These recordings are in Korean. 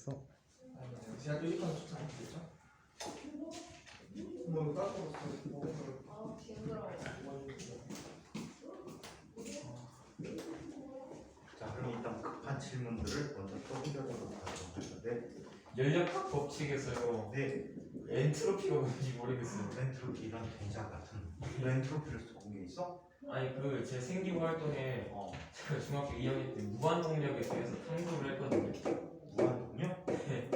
있어. 제가 또 1번 추천 안 되죠? 뭐 깎고 아, 징그러워. 자, 그럼 일단 급한 질문들을 먼저 또 해결해보도록 하겠는데, 연력 법칙에서요. 네, 엔트로피가 뭔지 모르겠어요. 엔트로피 이런 동작 같은 엔트로피를 쏘는 게 있어? 아니 그 제 생기부 활동에 제가 중학교 2학년 때 무한동력에 대해서 탐구를 했거든요. 무한동력? 네.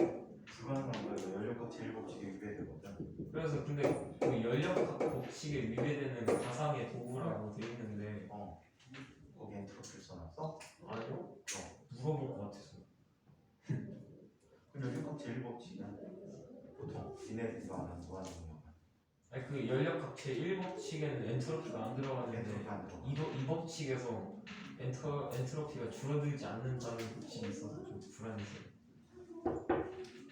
불가능한 연력과 제일법칙에 위배되거든. 그래서 근데 그 연력 법칙에 위배되는 가상의 도구라고 돼 있는데 거기 엔트로피를 써놨어? 아니요? 물어볼 것 같아서. 그 연력과 제일법칙은 보통 니네들도 안 하는 무한동력은 아니 그 연력학 제 1법칙에는 엔트로피가 안 들어가는데 엔트로피 안 들어가. 이 법칙에서 엔트로피가 줄어들지 않는다는 법칙이 있어서 좀 불안해서요.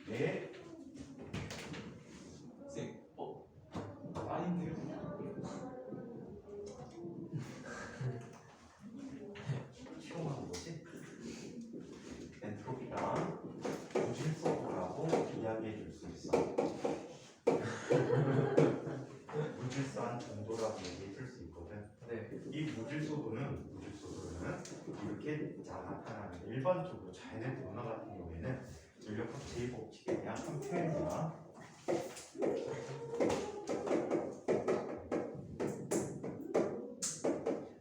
네, 아닌데요? 시험하는 거지? 엔트로피가 무질서라고 이야기해 줄 수 있어. 무질서한 정도라고 얘기해 줄 수 있거든. 네. 이 무질서도는 이렇게 자 나타나는 일반적으로 자연의 변화 같은 경우에는 연력학 제일법칙에 대한 한 표현이야.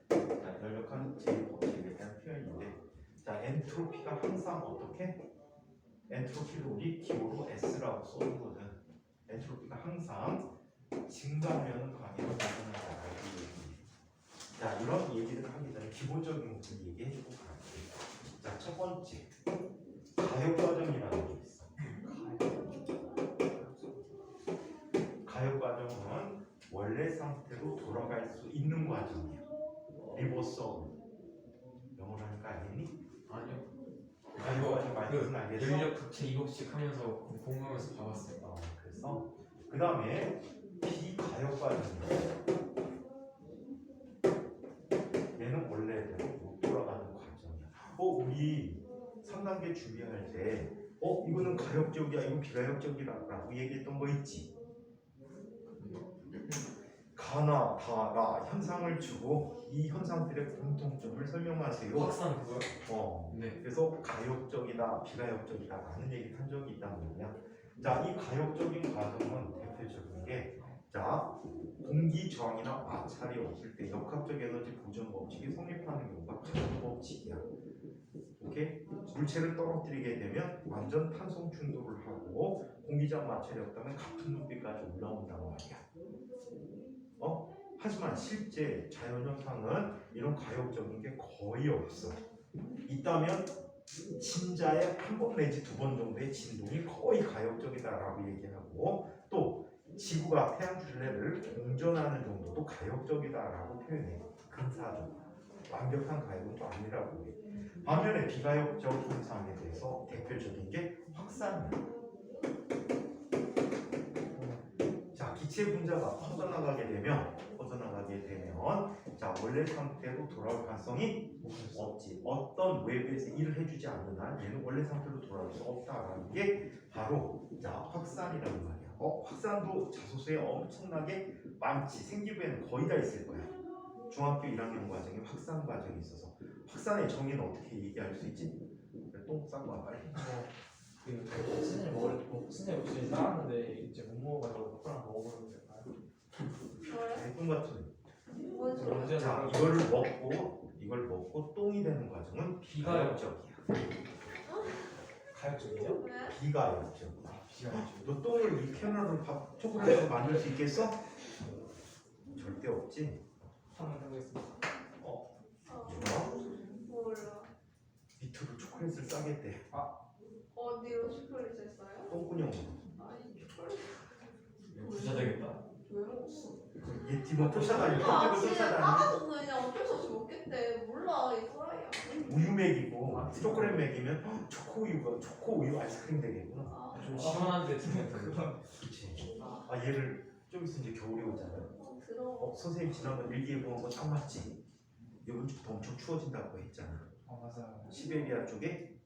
자, 연력학 제일법칙에 대한 표현인데, 자 엔트로피가 항상 어떻게? 엔트로피를 우리 기호로 S라고 써주거든. 엔트로피가 항상 증가하면 강해로 나타난다. 자, 이런 얘기를 하기 전에 기본적인 것을 얘기해주고 갈게요. 자, 첫 번째, 가역 과정이라는 게 있어. 가역 과정은 원래 상태로 돌아갈 수 있는 과정이야. 리버서. 영어로 하니까 알겠니? 아니요. 가역 과정 말뜻은 알겠어? 연력 학체 2법칙 하면서 공부하면서 봐봤어요. 그래서 그 다음에 비가역 과정이야. 얘는 원래대로 못 돌아가는 과정이야. 우리 3단계 준비할 때 이거는 가역적이야, 이거 비가역적이라고 얘기했던 거 있지? 가나 다라 현상을 주고 이 현상들의 공통점을 설명하세요. 확산 그거요? 네. 그래서 가역적이다, 비가역적이다라는 얘기를 한 적이 있단 말이야. 자, 이 가역적인 과정은 대표적인 게, 자, 공기 저항이나 마찰이 없을 때 역학적 에너지 보존 법칙이 성립하는 경우가 가역 법칙이야. 오케이? 물체를 떨어뜨리게 되면 완전 탄성 충돌을 하고 공기 저항 마찰이 없다면 같은 높이까지 올라온단 말이야. 하지만 실제 자연현상은 이런 가역적인 게 거의 없어. 있다면 진자의 한 번 내지 두 번 정도의 진동이 거의 가역적이다라고 얘기하고, 또 지구가 태양 줄레를 공전하는 정도도 가역적이다라고 표현해. 근사적. 완벽한 가역은 또 아니라고 해. 반면에 비가역적 현상에 대해서 대표적인 게 확산이야. 자, 기체 분자가 퍼져나가게 되면 자, 원래 상태로 돌아올 가능성이 없지. 어떤 외부에서 일을 해주지 않는 한 얘는 원래 상태로 돌아올 수 없다라는 게 바로 확산이라는 말이야. 확산도 자소서에 엄청나게 많지. 생기부에는 거의 다 있을 거야. 중학교 1학년 과정에 확산 과정이 있어서 확산의 정의는 어떻게 얘기할 수 있지? 똥 싸고 와 빨리. 선생님 혹시 나왔는데 이제 못 먹어가지고 덕분랑 먹어보면 될까요? 똥 같은. 언제 자, 이걸 먹고 똥이 되는 과정은 비가역적이야. 가역적이죠? 왜? 비가역적. 비가역적. 너 똥을 이 캐나로 초콜릿으로 만들 수 있겠어? 절대 없지. 한번 해보겠습니다. 몰라. 밑으로 초콜릿을 싸겠대. 어디로 초콜릿을 써요? 똥구녕. 아니, 초콜릿. 부자 되겠다. 왜 먹었어? 얘 뒤로 쫓아다니. 아, 똥으로 진짜 쫓아다니. 따가서 그냥 어쩔 수 없이 먹겠대. 몰라, 이 또라이야. 우유 먹이고 초콜릿 먹이면 초코 우유 아이스크림 되겠구나. 아, 좀 시원한데 드면 그렇지. 얘를 좀 있으면 이제 겨울이 오잖아요. 더러워. 선생님 지난번 일기예보한 거 딱 맞지? 이번 주부터 엄청 추워진다고 했잖아. 맞아요. 시베리아 쪽에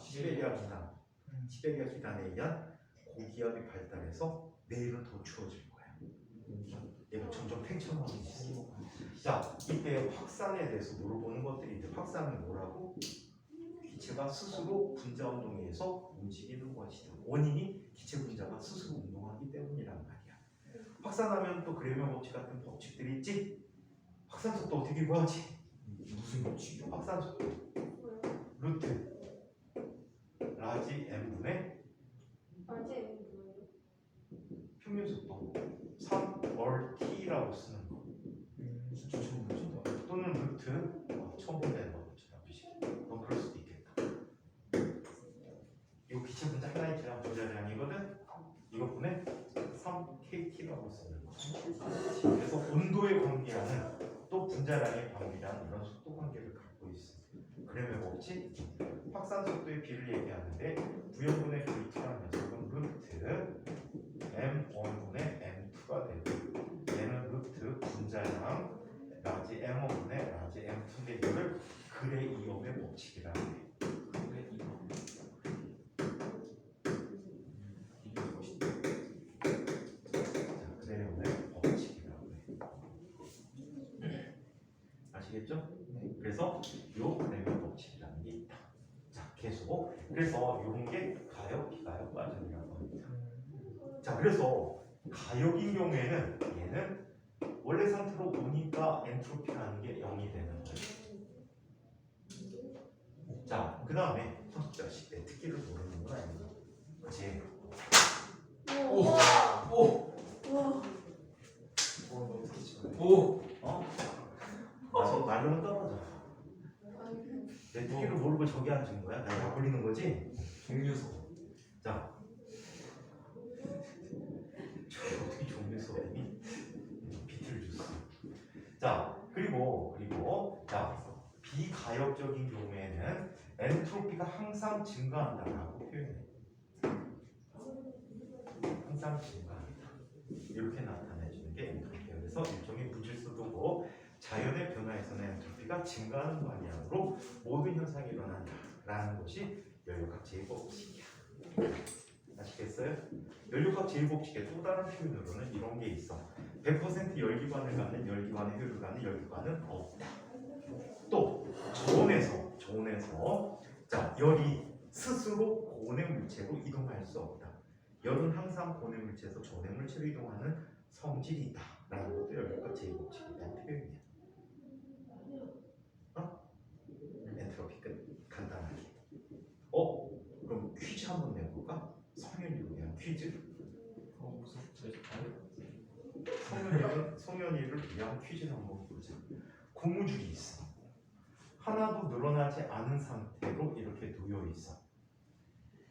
시베리아 기상 시베리아 기단에 의한 고기압이 발달해서 내일은 더 추워질 거야. 얘가 점점 팽창하고 있어. 자, 이때 확산에 대해서 물어보는 것들이 이제 확산은 뭐라고? 기체가 스스로 분자 운동에 의해서 움직이는 것이다. 원인이 기체 분자가 스스로 운동하기 때문이란 말이야. 확산하면 또 그레이먼 법칙 같은 법칙들이 있지. 확산 속도 어떻게 구하지? 무슨 법칙이요? 확산 속도 루트 라지 m분의 알지? 평균 속도 3RT라고 쓰는 거. 진짜 처음 보신다. 또는 루트 처음 본다는 거 넌 그럴 수도 있겠다. 이거 기체 분자 하나의 기량 분자량이거든. 이거 분의 3KT라고 쓰는 거. 그래서 온도에 관계하는 또 분자량에 관계하는 이런 속도 관계를 갖고 있어. 그래서 법칙 확산 속도의 비를 얘기하는데 부연분의 V2라는 녀석은 루트 M1분의 M2가 되고 얘는 루트 분자량 라지 M1분의 라지 M2인데 이거를 그레이엄의 법칙이라고 해. 그래 이거 이게 멋있다. 자, 그레이엄의 법칙이라고 해. 아시겠죠? 네. 그래서 요 그레이엄 법칙이라는 게 있다. 자, 계속. 그래서 요런 게 가역, 비가역 과정이라고 합니다. 자, 그래서 가역인 경우에는 얘는 원래 상태로 오니까 엔트로피라는 게 0이 되는 거예요. 자, 그 다음에 자식 내 특기를 모르는구나. 그치? 오. 와. 오! 와. 너 어떻게 치면 돼? 오! 어? 말로는 떨어져. 아니 내 특기를 모르고 저기 앉은 거야? 나 약 올리는 거지? 종류소. 자, 저 어떻게 종류소니? 비트를 줬어. 자, 그리고 자, 비가역적인 경우에는 엔트로피가 항상 증가한다라고 표현해. 항상 증가한다. 이렇게 나타내주는 게 엔트로피예요. 그래서 일종의 무질서도고 자연의 변화에서는 엔트로피가 증가하는 방향으로 모든 현상이 일어난다라는 것이 연료각 제1법칙이야. 아시겠어요? 연료각 제1법칙의 또 다른 표현으로는 이런 게 있어. 100% 열기관을 갖는 열기관의 효율을 갖는 열기관은 없다. 또 저온에서 자, 열이 스스로 고온의 물체로 이동할 수 없다. 열은 항상 고온의 물체에서 저온의 물체로 이동하는 성질이 있다 라는 것도 연료각 제1법칙에 대한 표현이야. 엔트로피 끝. 간단하게. 그럼 퀴즈 한번 내볼까? 성현이로 대한 퀴즈. 무슨 제일 성현이를 위한 퀴즈를 한번 보자. 고무줄이 있어. 하나도 늘어나지 않은 상태로 이렇게 놓여 있어.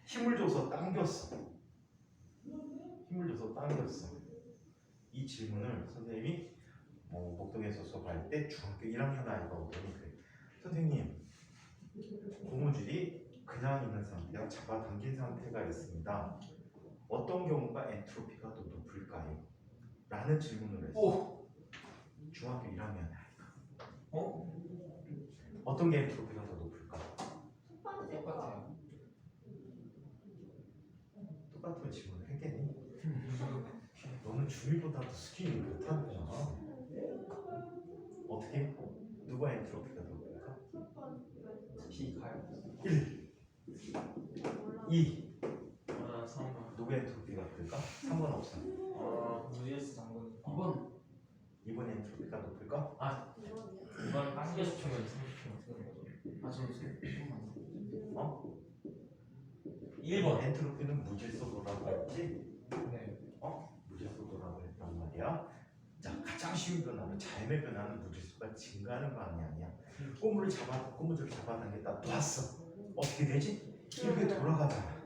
힘을 줘서 당겼어. 이 질문을 선생님이 목동에서 수업할 때 중학교 1학년 아이가 오더니 그래. 선생님, 고무줄이 그냥 있는 상태와 잡아당긴 상태가 있습니다. 어떤 경우가 엔트로피가 더 높을까요? 라는 질문을 했어. 오! 중학교 1학년 아이가. 어? 어떤 게 엔트로피가 더 높을까? 첫 번째 거. 똑같아요. 똑같은 질문을 했겠니? 너는 중위보다도 스킬이 못하는구나. 어떻게? 누가 엔트로피가 더 높을까? 첫 번째. 비가역. 1, 몰라. 2. 아, 3번. 누구 엔트로피가 높을까? 상관없어. VS 장군. 2번. 2번 엔트로피가 높을까? 이번이야. 2번 당겨서 치면 30초 쓰는 거죠. 아, 잠시만요. 1번. 엔트로피는 무질서도라고 했지? 네. 무질서도라고 했단 말이야. 자, 가장 쉬운 변화는 자연의 변화는 무질서가 증가하는 방향이야. 고무줄을 잡아당겼다 놨어. 어떻게 되지? 이렇게 돌아가잖아.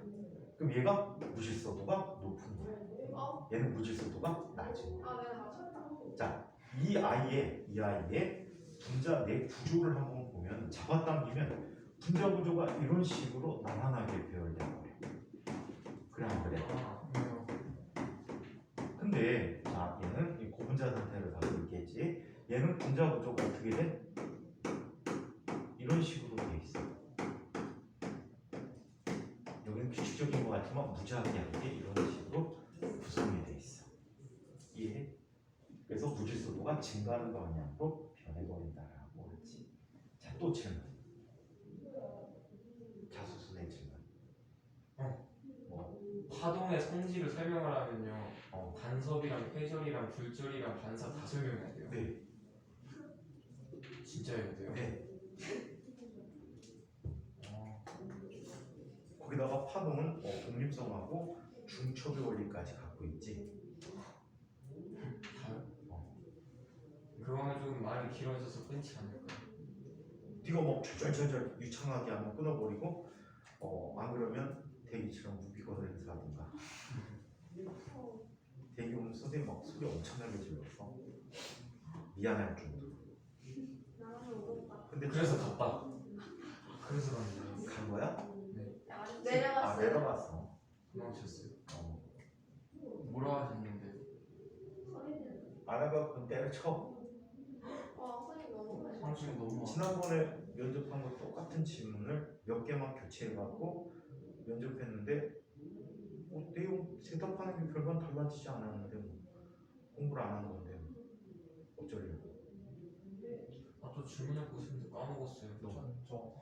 그럼 얘가 무질서도가 높은 거야. 얘는 무질서도가 낮은 거야. 내가 맞췄다. 자, 이 아이의 분자 내 구조를 한번 보면 잡아당기면 분자 구조가 이런 식으로 나란하게 배열된 거예요. 그래 안 그래? 근데 자, 얘는 이 고분자 상태를 갖고 있겠지. 얘는 분자 구조가 어떻게 돼? 이런 식으로 돼 있어. 여기는 규칙적인 것 같지만 무작위하게 이런 식으로 구성이 돼 있어. 이해해? 그래서 무질서도가 증가하는 방향으로 변해버린다라고 했지. 자, 또 질문. 자소순의 질문. 파동의 성질을 설명을 하면요. 어. 간섭이랑 회절이랑 불절이랑 반사 다 설명해야 돼요. 네. 진짜 해야 돼요. 네. 거기다가 파동은 독립성하고 중첩의 원리까지 갖고 있지. 다요? 그거는 좀 말이 길어져서 끊지 않을까. 네가 뭐 절절절절 유창하게 하면 끊어버리고 안 그러면 대기처럼 무기고를 행사하든가. 대기 오면 선생님 막 소리 엄청나게 질렀어. 미안할 정도로. 근데 그래서 갔다. 그래서 갔는데 간 거야? 내려갔어요. 내려갔어. 도망쳤어요. 어. 뭐라 하셨는데? 알아가 그건 때려쳐. 와, 선생님 너무 잘해. 상승이 너무 지난번에 면접한 거 똑같은 질문을 몇 개만 교체해갖고 면접했는데 내용 대답하는 게 별반 달라지지 않았는데 뭐 공부를 안 한 건데 뭐 어쩌려고. 아또 질문할 거 있었는데 까먹었어요. 저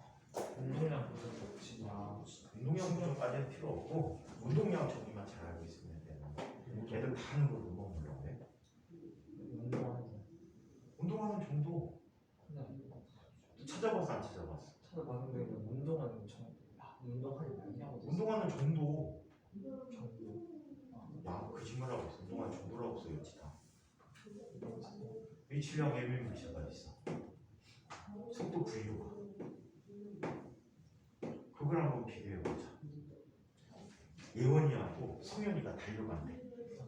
운동량 보정 혹시나 운동량 부정까지는 필요 없고 운동량 정리만 잘 알고 있으면 돼. 애들 다 하는 걸 못 먹는데. 운동하는 운동하는 정도 찾아봤어 안 찾아봤어? 찾아봤는데 운동하는 운동하는 많이 하고 운동하는 정도. 정도 야 거짓말하고 있어. 운동하는 정도라고 써있지 다. H량 M밀리시가 있어. 속도 V요가. 그걸 한번 비교해보자. 예원이하고 성현이가 달려간대.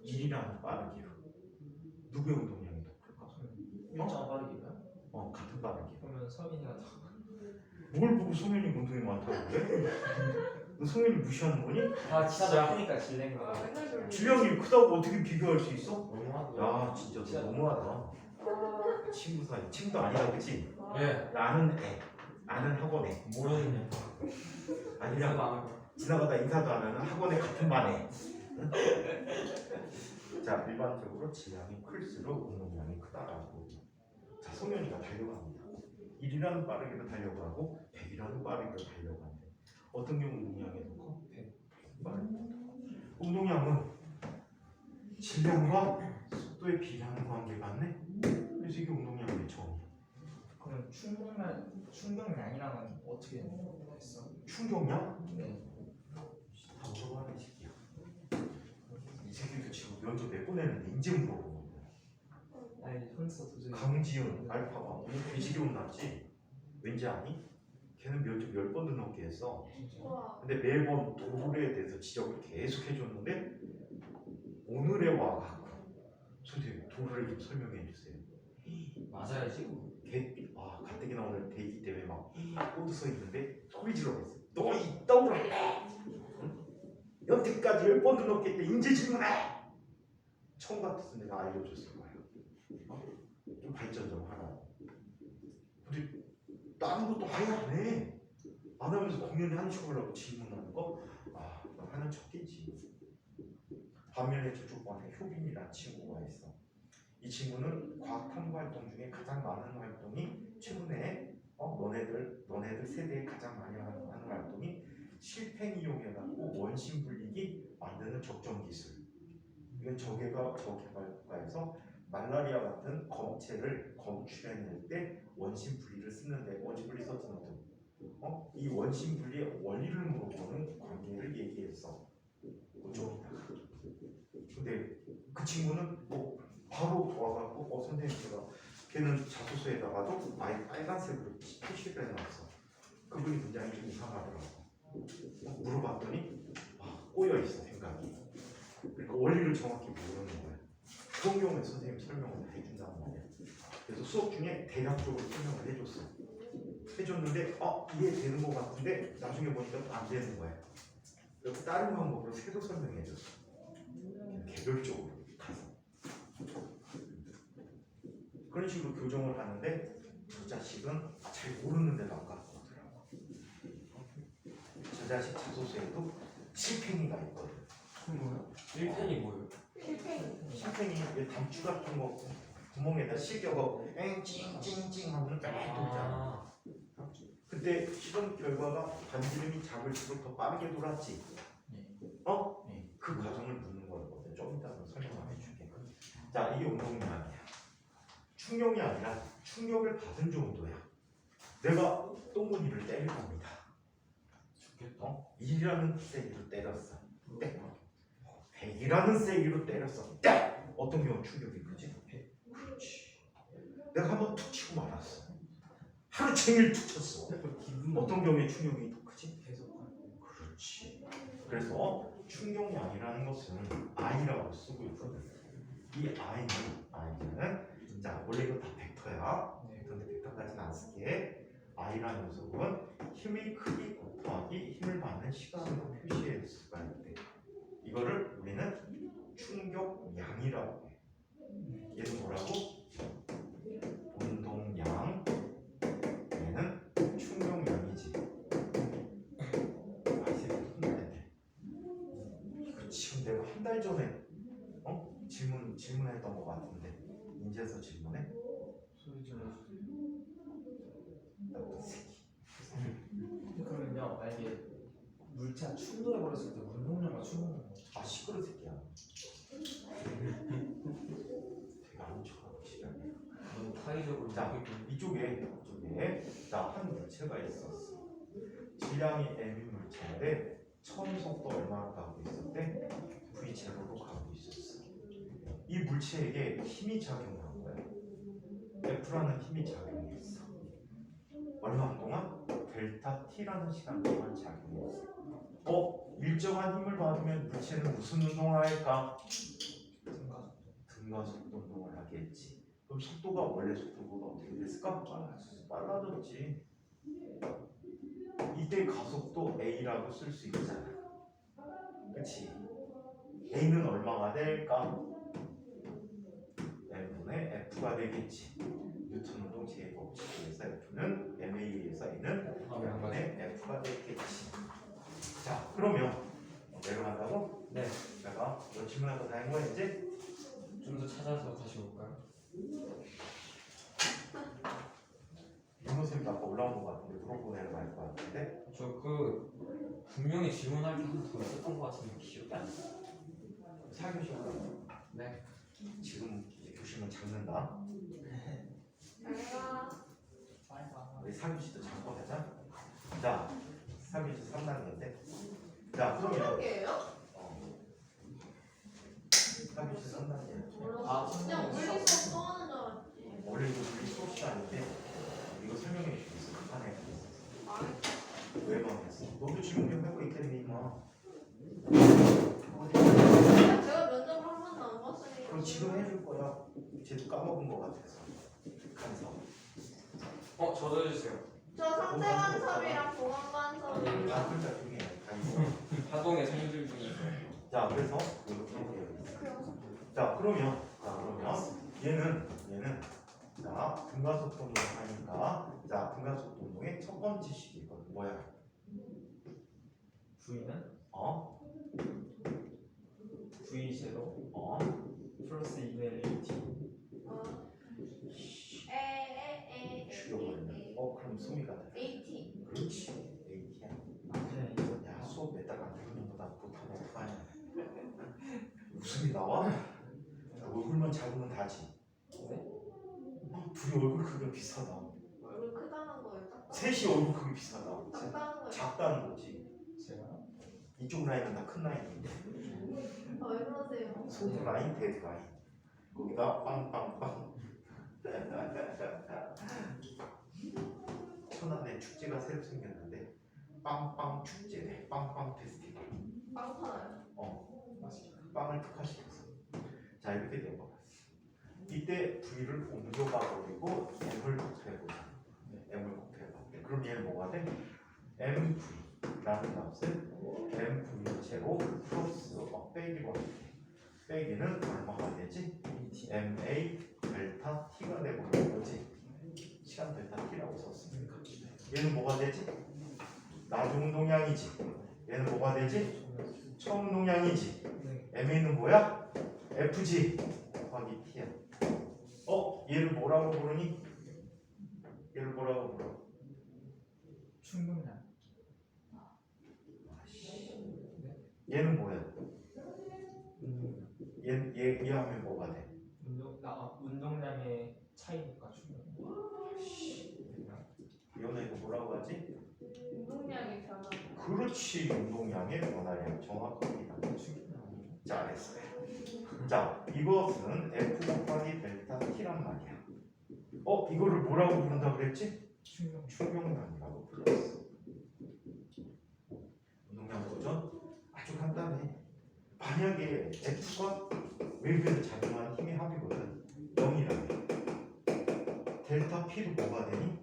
1이라는 빠르기로. 누구의 운동량이 더 클까? 일자 빠르기가요? 같은 빠르기. 그러면 성인이가 더 뭘 보고 성현이 운동이 많다고 그래? 너 성현이 무시하는 거니? 아 진짜 크니까 질랭가 아, 맨날 그러네. 주량이 크다고 어떻게 비교할 수 있어? 너무하고요. 야 진짜 너 너무하다. 아, 친구 사이 친구도 아니다 그치? 예. 나는 애 아는 학원에 모르는 아니야 안 지나가다 인사도 안 하는 학원에 같은 반에. 자 일반적으로 질량이 클수록 운동량이 크다라고. 자 성현이가 달려갑니다. 1이라는 빠르기로 달려가고 100이라는 빠르기로 달려간대. 어떤 경우 운동량이 더 커? 100 빠르기. 운동량은 질량과 속도의 비례하는 관계 같네. 그래서 이게 운동량의 처음이야. 그러면 충격량이랑은 어떻게 했어? 충격량? 네. 다 물어봐라 이 새끼야. 이 새끼도 지금 면접 몇 번 했는데 이제 물어보는 거야. 아니 혼자 도저히 강지훈 알파가 오늘 돼지기 혼났지? 왠지 아니? 걔는 면접 10번도 넘게 했어. 우와. 근데 매번 도르에 대해서 지적을 계속 해줬는데 오늘에 와갖고 선생님 도르를 좀 설명해 주세요. 맞아야지. 가뜩이나 오늘 대기 때문에 막 꼬드 서 있는데 소리 질러봤어. 너 이따오를 할래? 응? 여태까지 10번도 넘게 했대. 인제 질문해. 처음 같았으면 내가 알려줬을 거야. 좀 발전 좀 하라. 근데 다른 것도 아예 안 해. 안 하면서 공연에 하는 척 하려고 질문하는 거? 하는 척이지. 반면에 저쪽 반에 효빈이라는 친구가 있어. 이 친구는 과학 탐구 활동 중에 가장 많은 활동이 최근에 너네들 세대에 가장 많이 하는 활동이 실팽 이용해갖고 원심 분리기 만드는 적정 기술. 이건 저 개발국가에서 말라리아 같은 검체를 검출해낼 때 원심 분리를 쓰는데 원심 분리 서치 노트. 이 원심 분리의 원리를 물어보는 관계를 얘기했어. 그쪽이다. 근데 그 친구는 바로 와갖고 선생님 제가 걔는 자소서에다가도 아예 빨간색으로 표시를 해놨어. 그분이 굉장히 좀 이상하더라고. 물어봤더니 꼬여있어 생각이. 그러니까 원리를 정확히 모르는 거야. 그런 경우에 선생님 설명을 해준단 말이야. 그래서 수업 중에 대략적으로 설명을 해줬어. 해줬는데 이해되는 것 같은데 나중에 보니까 또 안 되는 거야. 그래서 다른 방법으로 새로 설명해줬어. 개별적으로 가서. 그런 식으로 교정을 하는데 저 자식은 잘 모르는데도 안 갖고 오더라고. 저 자식 자소서에도 실팽이가 있거든. 그 뭐예요? 1펜이 뭐예요? 실팽이. 실팽이 왜 단추 같은 거 구멍에다 실겨서 찡찡찡 하면 뺑 돌잖아. 그때 실험 결과가 반지름이 작을수록 더 빠르게 돌았지. 어? 네. 그 과정을 묻는 거거든. 좀 이따 설명 해줄게. 자, 이게 운동량이야. 충격이 아니라 충격을 받은 정도야. 내가 똥무니를 때릴 겁니다. 죽겠다. 1이라는 세기로 때렸어. 때. 100이라는 세기로 때렸어. 때. 어떤 경우 충격이 크지? 그렇지. 내가 한번 툭 치고 말았어. 하루 종일 툭 쳤어. 어떤 경우에 충격이 더 크지? 그렇지. 그래서 충격량이라는 것은 I라고 쓰고 있거든. 이 I는 자 원래 이거 다 벡터야. 벡터인데 벡터까지는 안 쓸게. I라는 녀석은 힘의 크기 곱하기 힘을 받는 시간으로 표시할 수가 있대. 이거를 우리는 충격량이라고 해. 얘는 뭐라고? 운동량. 얘는 충격량이지. 이거 지금 내가 한 달 전에 질문했던 것 같은데 인재서 질문해? 소리 질러주세요. 나쁜 새끼. 그러면요, 만약에 물차 충돌해버렸을 때 운동량과 충돌하는 거. 아 시끄러 새끼야. 되게 안 쳐다보고 시작해. 너무 타의적으로. 자 이쪽에 자한 물체가 있었어. 질량이 m인 물체인데 처음 속도 얼마로 가고 있었대? v 제로로 가고 있었어. 이 물체에게 힘이 작용한 거야. F라는 힘이 작용했어. 얼마 동안? 델타 T라는 시간 동안 작용했어. 일정한 힘을 받으면 물체는 무슨 운동을 할까? 등가 속도 운동을 하겠지. 그럼 속도가 원래 속도보다 어떻게 됐을까? 빨라졌지. 이때 가속도 A라고 쓸 수 있잖아. 그치? A는 얼마가 될까? M분의 F가 되겠지. 뉴턴 운동 제2법칙에서 F는 MA에서 A는 M분의 F가 되겠지. 자, 그러면 내려간다고? 네. 내가 너 질문한 거 다 한 거야 이제? 좀 더 찾아서 다시 올까요? 윤호쌤도 아까 올라온 거 같은데 물어보고 내려갈 거 같은데? 저 분명히 질문할 게 하나 더 있었던 것 같은데 기억이 안 나요. 4교시간 네. 지금 이제 교실은 작는다. 우리 4교시도 작고 하자. 자, 4교시 3단계인데. 자, 그러면 3단계예요? 4교시 3단계. 몰랐어. 그냥 물리 수업 또 하는 줄 알았지. 원래 이거 우리 수업 시간인데 이거 설명해 주고 있어. 급하네. 왜 망했어? 너도 지금 좀 하고 있겠니, 임마? 제가 면접을 한 번도 안 봤으니까. 그럼 지금 해줄 거야. 쟤도 까먹은 거 같아서. 간섭. 저도 해주세요. 저 상세 간섭이랑 보강 간섭이랑. 그러니까 중에 간섭. 파동의 성질 중에서. 자, 그래서 이렇게 되어 있어. 자, 그러면 얘는 자 등가속도 운동 하니까 자 등가속도 운동의 첫 번째 식이거든. 뭐야? V는 V 제로 플러스 2분의 AT. 죽여버리면 그럼 소미가 돼. AT. 그렇지. AT야. 그냥 이거 야 수업 몇 달 안 들은 놈보다 못하면 어떡하냐. 웃음이 나와? 얼굴만 작으면 다지. 둘이 얼굴 크기가 비슷하다. 얼굴 크다는 거예요? 작다는 셋이 얼굴 크기 비슷하다. 작다는 거예요? 작다는 거지. 제가 이쪽 라인은 다 큰 라인인데. 왜 그러세요? 소드 라인, 데드 라인. 거기다 빵빵빵. 천안에 축제가 새로 생겼는데 빵빵 축제네. 빵빵 페스티벌. 빵 파나요? 빵을 특화시켰어. 자 이렇게 된 거야. 이때 V를 옮겨가 버리고 M을 곱해보자. M을 곱해봐. 그럼 얘는 뭐가 돼? MV라는 값을 MV 제로 플러스 빼기 버리기. 빼기는 얼마가 되지? MA 델타 T가 되버리는 거지. 시간 델타 T라고 썼으니까. 얘는 뭐가 되지? 나중 운동량이지. 얘는 뭐가 되지? 처음 동량이지. 네. MA는 뭐야? FG 곱하기 T야. 얘를 뭐라고 부르니? 얘를 뭐라고 불러? 충격량. 얘는 뭐야? 운동량. 얘 하면 뭐가 돼? 운동량의 차이니까 충격량. 이거는 이거 뭐라고 하지? 운동량이 변화. 그렇지, 운동량의 변화량. 정확합니다. 충격량. 잘했어요. 자, 이것은 F 곱하기 델타 T란 말이야. 이거를 뭐라고 부른다 그랬지? 충격. 충격량이라고 불렀어. 운동량 도전 아주 간단해. 만약에 F가 웨이브에 작용한 힘의 합이거든. 0이라면 델타 P도 뭐가 되니?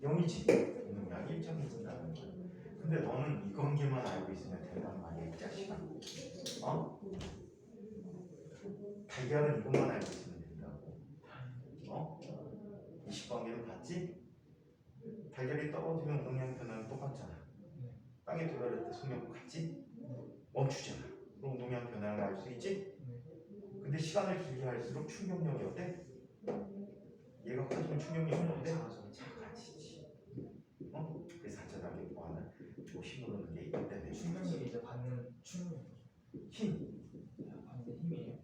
0이지. 운동량이 일정해진다는 거야. 근데 너는 이 관계만 알고 있으면 된단 말이야, 이 자식아. 달걀은 이것만 알고 있으면 된다고. 이식관계도 봤지? 달걀이 떨어지면 운동량 변화는 똑같잖아. 땅에 도달할 때 속력도 같지? 멈추잖아. 그럼 운동량 변화를 알 수 있지? 근데 시간을 길게 할수록 충격력이 어때? 얘가 커지면 충격력이 어때? 작아지지. 그래서 한자단계 보안은 조심으로는 게 있기 때문에 충격력이 이제 받는 충격. 힘, 받는 힘이에요.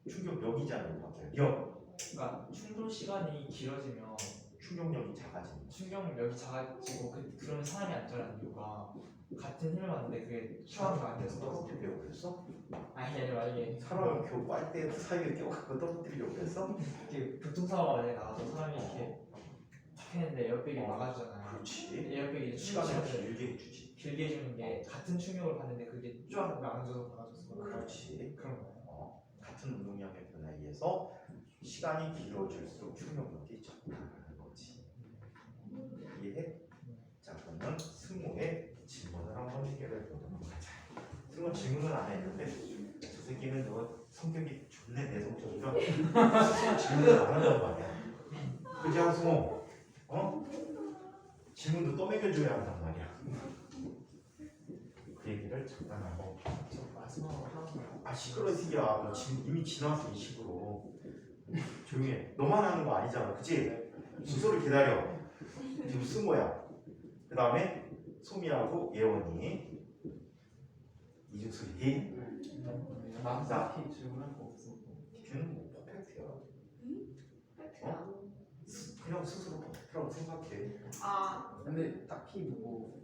충격력이잖아요. 력, 그러니까 충돌 시간이 길어지면 충격력이 작아지는 거야. 충격력이 작아지고 그러면 사람이 안전한 이유가 같은 힘을 받는데 그게 슈화가 안 돼서 떨어뜨리려고 그랬어? 아니 만약에 사람을 겨우 빨대 사이에 껴갖고 떨어뜨리려고 그랬어? 이렇게 교통사고가 만약에 나가서 사람이 이렇게 탁 했는데 에어백이 막아주잖아요. 그렇지. 에어백이 시간을 시간을 길게 해주지. 길게 해주는 게 같은 충격을 받는데 그게 쫙 막아줘서 막아줘서 그렇지. 그런 거예요. 같은 운동량의 변화에 의해서 시간이 길어질수록 충격력이 적다라는 거지. 이해해? 자, 그러면 승모의 질문을 한번 해결해 보도록 하자. 승모 질문을 안 했는데 저 새끼는 너 성격이 존내 내성적이라 스스로 질문을 안 한단 말이야. 그지 한승호? 질문도 떠먹여줘야 한단 말이야. 그 얘기를 잠깐 한번. 저 마지막으로 하는 거예요. 시끄러 이 새끼야. 너 지금 이미 지나왔어 이 식으로. 조용히 해. 너만 하는 거 아니잖아, 그치? 순서를 기다려. 지금 쓴 거야. 그 다음에 소미하고 예원이 이주술이 마음상 질문할 거 없어. 쟤는 뭐 퍼펙트야. 팩트야. 그냥 스스로 퍼펙트라고 생각해. 근데 딱히 뭐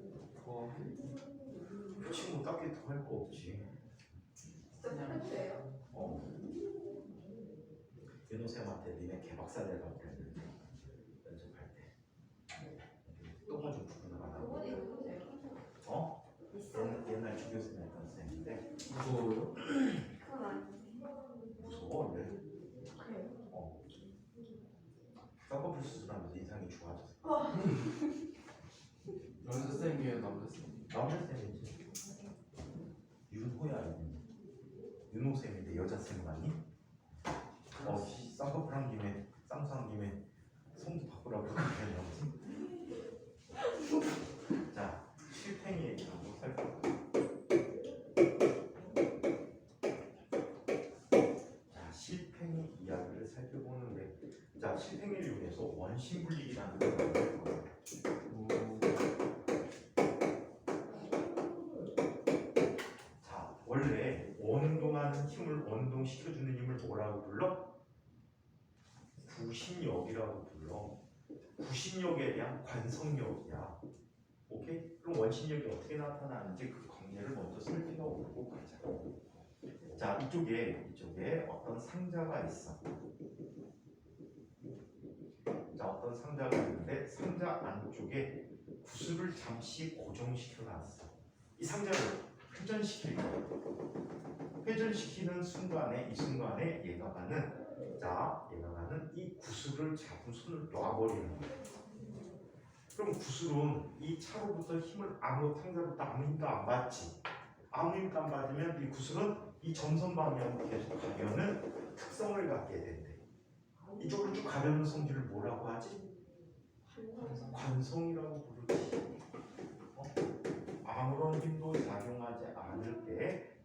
그 친구 딱히 더 할 거 없지. 진짜 팩트예요. 윤호쌤한테 니네 개박살 내라고 그랬는데 연습할 때 똥을 좀 부르는 안 하고. 그분이 누구세요? 옛날 주교쌤 했던 쌤인데 무서워요? 그건 아닌데. 무서워 왜? 그래요? 쌍꺼풀 수술하면서 인상이 좋아졌어. 연습생이에요, 남자생. 남자쌤이지. 윤호야. 윤호쌤인데 여자쌤 맞니? 쌍꺼풀 한 김에 쌍수한 김에 손도 바꾸라고 그랬나 보지. 자, 실팽이 얘기 한번 살펴볼게요. 자, 실팽이 이야기를 살펴보는데, 자, 실팽이를 이용해서 원심 분리기라는 걸 만들 거예요. 자, 원래 원운동하는 힘을 원운동시켜주는 힘을 뭐라고 불러? 구심력이라고 불러. 구심력에 대한 관성력이야. 오케이? 그럼 원심력이 어떻게 나타나는지 그 관계를 먼저 살펴보고 가자. 자, 이쪽에 어떤 상자가 있어. 자, 어떤 상자가 있는데 상자 안쪽에 구슬을 잠시 고정시켜 놨어. 이 상자를 회전시킬 거야. 회전시키는 순간에 이 순간에 얘가 가는 이 구슬을 잡은 손을 놔버리는 거야. 그럼 구슬은 이 차로부터 힘을 상자로부터 아무 힘도 안 받지. 아무 힘도 안 받으면 이 구슬은 이 점선 방향으로 계속 가려는 특성을 갖게 된대. 이쪽으로 쭉 가려는 성질을 뭐라고 하지? 관성이라고 부르지. 아무런 힘도 작용하지 않을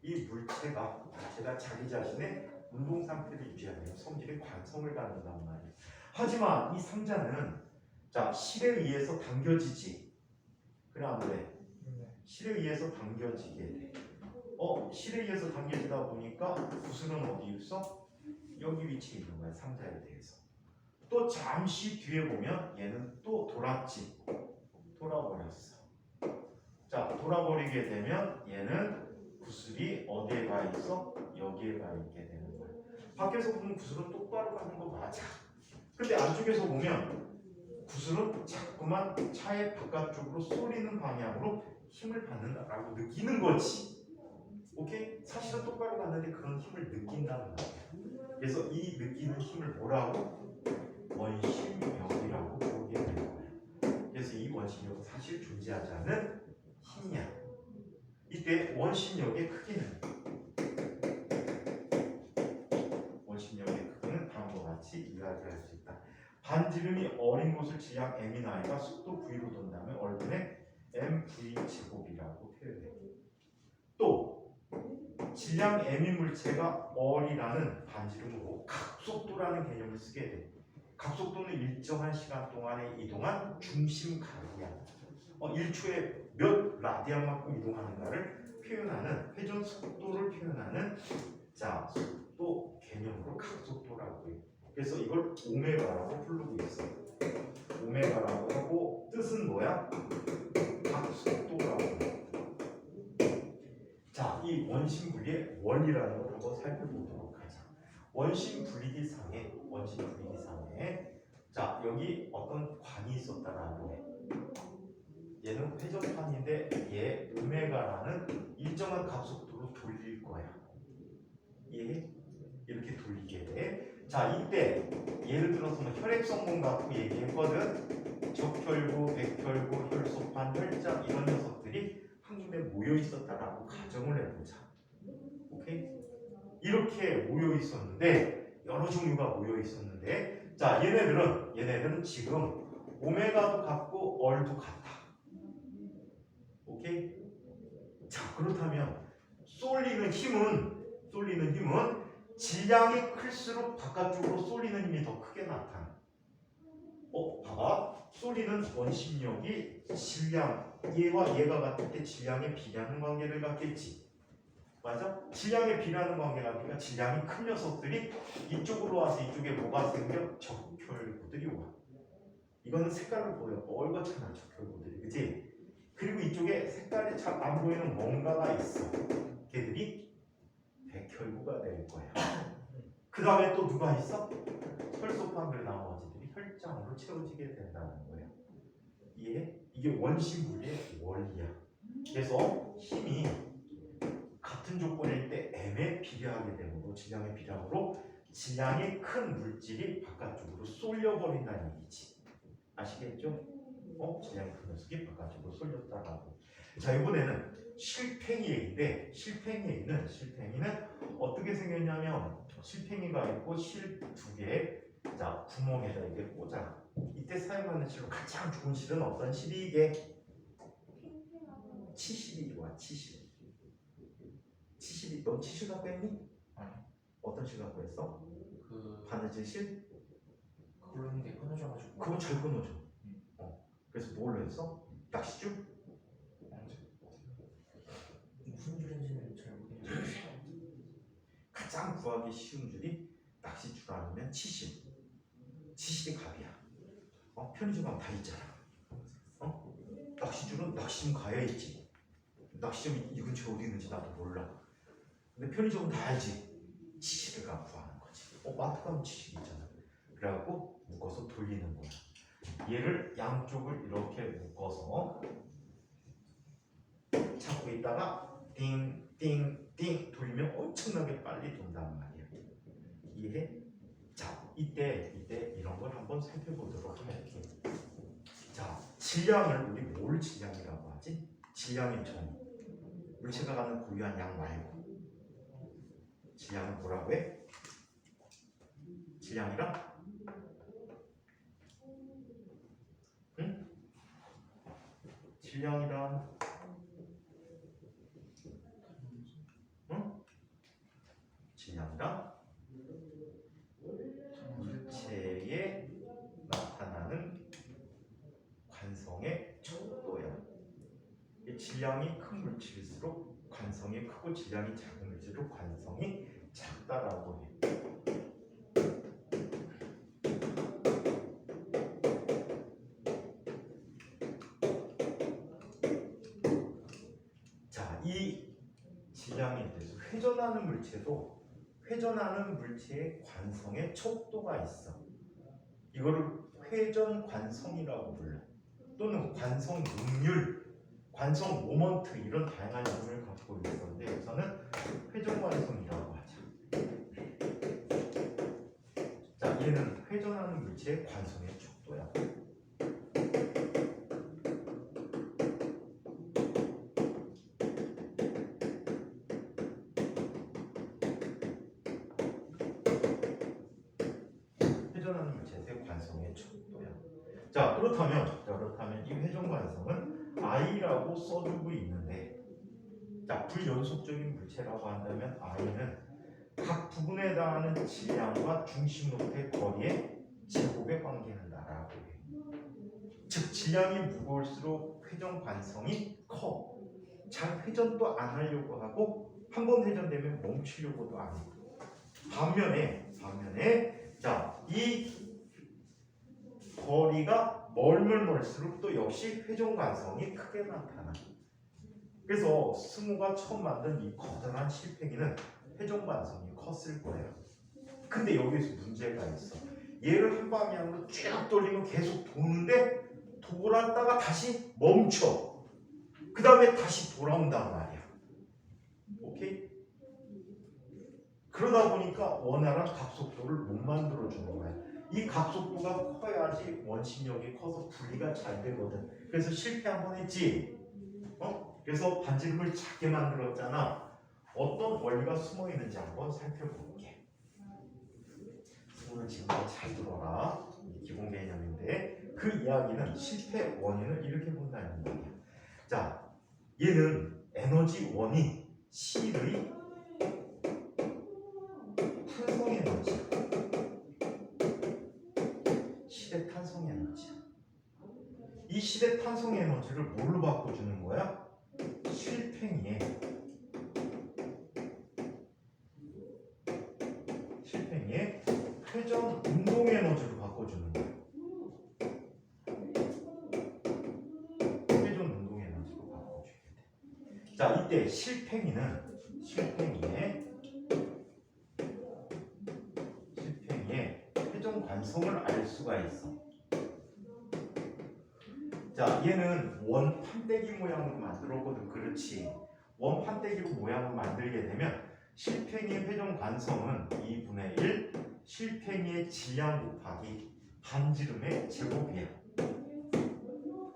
이 물체가 자기 자신의 운동 상태를 유지하며 성질의 관성을 갖는단 말이에요. 하지만 이 상자는 자 실에 의해서 당겨지지. 그래 안 그래? 실에 의해서 당겨지게 돼. 실에 의해서 당겨지다 보니까 구슬은 어디 있어? 여기 위치에 있는 거야. 상자에 대해서. 또 잠시 뒤에 보면 얘는 또 돌았지. 돌아버렸어. 자 돌아버리게 되면 얘는 구슬이 어디에 가 있어? 여기에 가 있게 되는 거야. 밖에서 보면 구슬은 똑바로 가는 거 맞아. 근데 안쪽에서 보면 구슬은 자꾸만 차의 바깥쪽으로 쏠리는 방향으로 힘을 받는다라고 느끼는 거지. 오케이? 사실은 똑바로 갔는데 그런 힘을 느낀다는 거야. 그래서 이 느끼는 힘을 뭐라고? 원심력이라고 부르게 되는 거야. 그래서 이 원심력은 사실 존재하지 않는 힘이야. 이때 원심력의 크기는 다음과 같이 이야기할 수 있다. 반지름이 어린 곳을 질량 m이 나이가 속도 v로 돈다면 얼분의 mv 제곱이라고 표현해. 또 질량 m인 물체가 어리라는 반지름으로 각속도라는 개념을 쓰게 돼. 각속도는 일정한 시간 동안에 이동한 중심각이야. 1초에 몇 라디안만큼 이동하는가를 표현하는 회전 속도를 표현하는 자 속도 개념으로 각속도라고 해요. 그래서 이걸 오메가라고 부르고 있어요. 오메가라고 하고 뜻은 뭐야? 각속도라고 해요. 자, 이 원심 분리의 원리라는 걸 한번 살펴보도록 하자. 원심 분리기상에 자 여기 어떤 관이 있었다라고 해. 얘는 회전판인데 얘 오메가라는 일정한 각속도로 돌릴 거야. 얘 이렇게 돌리게 돼. 자 이때 예를 들어서 뭐 혈액성분 갖고 얘기했거든. 적혈구, 백혈구, 혈소판, 혈장 이런 녀석들이 한 군데 모여 있었다라고 가정을 해보자. 오케이? 이렇게 모여 있었는데 여러 종류가 모여 있었는데 자 얘네들은 지금 오메가도 같고 얼도 같아. 오케이? 자 그렇다면 쏠리는 힘은 질량이 클수록 바깥쪽으로 쏠리는 힘이 더 크게 나타나. 봐봐. 쏠리는 원심력이 질량 얘와 얘가 같을 때 질량에 비례하는 관계를 갖겠지. 맞아? 질량에 비례하는 관계가 그러니까 질량이 큰 녀석들이 이쪽으로 와서 이쪽에 뭐가 생겨? 적혈구들이 와. 이거는 색깔을 보여. 얼거잖아 적혈구들이. 그치? 그리고 이쪽에 색깔이 잘 안 보이는 뭔가가 있어. 걔들이 백혈구가 될 거야. 그 다음에 또 누가 있어? 혈소판들 나머지들이 혈장으로 채워지게 된다는 거야. 이게 원심분리의 원리야. 그래서 힘이 같은 조건일 때 m에 비례하게 되므로 질량에 비례하므로 질량이 큰 물질이 바깥쪽으로 쏠려버린다는 얘기지. 아시겠죠? 질량이 큰 녀석이 바깥쪽으로 쏠렸다라고. 자 이번에는 실팽이인데 실팽이는 어떻게 생겼냐면 실팽이가 있고 실 두 개의 자 구멍에다 이렇게 꽂아. 이때 사용하는 실로 가장 좋은 실은 어떤 실이 이게? 치실이 좋아. 치실. 넌 치실 갖고 했니? 아니. 어떤 실 갖고 했어? 그 바느질 실? 그걸로 했는데 끊어져가지고. 그거 잘 끊어져. 그래서 뭘로 했어? 낚시줄? 무슨 줄인지는 잘 모르겠어요. 가장 구하기 쉬운 줄이 낚시줄 아니면 치실. 치실이 갑이야. 편의점 가면 다 있잖아. 낚시줄은 낚시점 가야 있지. 낚시점이 이 근처에 어디 있는지 나도 몰라. 근데 편의점은 다 알지. 치실을 구하는 거지. 마트 가면 치실 있잖아. 그래갖고 묶어서 돌리는 거야. 얘를 양쪽을 이렇게 묶어서 잡고 있다가 띵띵띵 돌리면 엄청나게 빨리 돈단 말이야. 이해? 자 이때 이런 걸 한번 살펴보도록 할게. 자 질량을 우리 뭘 질량이라고 하지? 질량의 정. 물체가 갖는 고유한 양 말고 질량은 뭐라고 해? 질량이라? 응? 질량이란 응? 아니라 물체에 나타나는 관성의 척도야. 이 질량이 큰 물질일수록 관성이 크고 질량이 작은 물질일수록 관성이 작다라고 해. 자, 이 질량에 대해서 회전하는 물체도 회전하는 물체의 관성의 척도가 있어. 이거를 회전 관성이라고 불러. 또는 관성 능률, 관성 모먼트 이런 다양한 이름을 갖고 있었는데 여기서는 회전 관성이라고 하자. 자, 얘는 회전하는 물체의 관성의 척도야. 회전하는 물체의 관성의 척도야. 자, 그렇다면 이 회전 관성은 I라고 써주고 있는데, 자, 불연속적인 물체라고 한다면 I는 각 부분에 해당하는 질량과 중심으로부터의 거리의 제곱에 관계한다라고 해. 즉, 질량이 무거울수록 회전 관성이 커. 잘 회전도 안 하려고 하고 한 번 회전되면 멈추려고도 안 해. 반면에 자, 이 거리가 멀면 멀수록 또 역시 회전 관성이 크게 나타나. 그래서 스모가 처음 만든 이 커다란 실팽이는 회전 관성이 컸을 거예요. 근데 여기서 문제가 있어. 얘를 한 방향으로 쭉 돌리면 계속 도는데 돌았다가 다시 멈춰. 그 다음에 다시 돌아온단 말이야. 오케이? 그러다 보니까 원활한 각속도를 못 만들어주는 거야. 이 각속도가 커야지 원심력이 커서 분리가 잘 되거든. 그래서 실패 한번 했지. 그래서 반지름을 작게 만들었잖아. 어떤 원리가 숨어 있는지 한번 살펴볼게. 오늘 지금 잘 들어라. 기본 개념인데 그 이야기는 실패 원인을 이렇게 본다는 말이야. 자, 얘는 에너지 원이 C의 탄성 에너지, 시대 탄성 에너지야. 이 시대 탄성 에너지를 뭘로 바꿔주는 거야? 실팽이에 회전 운동 에너지로 바꿔주는 거야. 회전 운동 에너지로 바꿔주게 돼. 자, 이때 실팽이에 회전 관성을 알 수가 있어. 자, 얘는 원 판때기 모양으로 만들었거든. 그렇지. 원 판때기로 모양을 만들게 되면 실팽이의 회전 관성은 2분의 1 실팽이의 질량 곱하기 반지름의 제곱이야.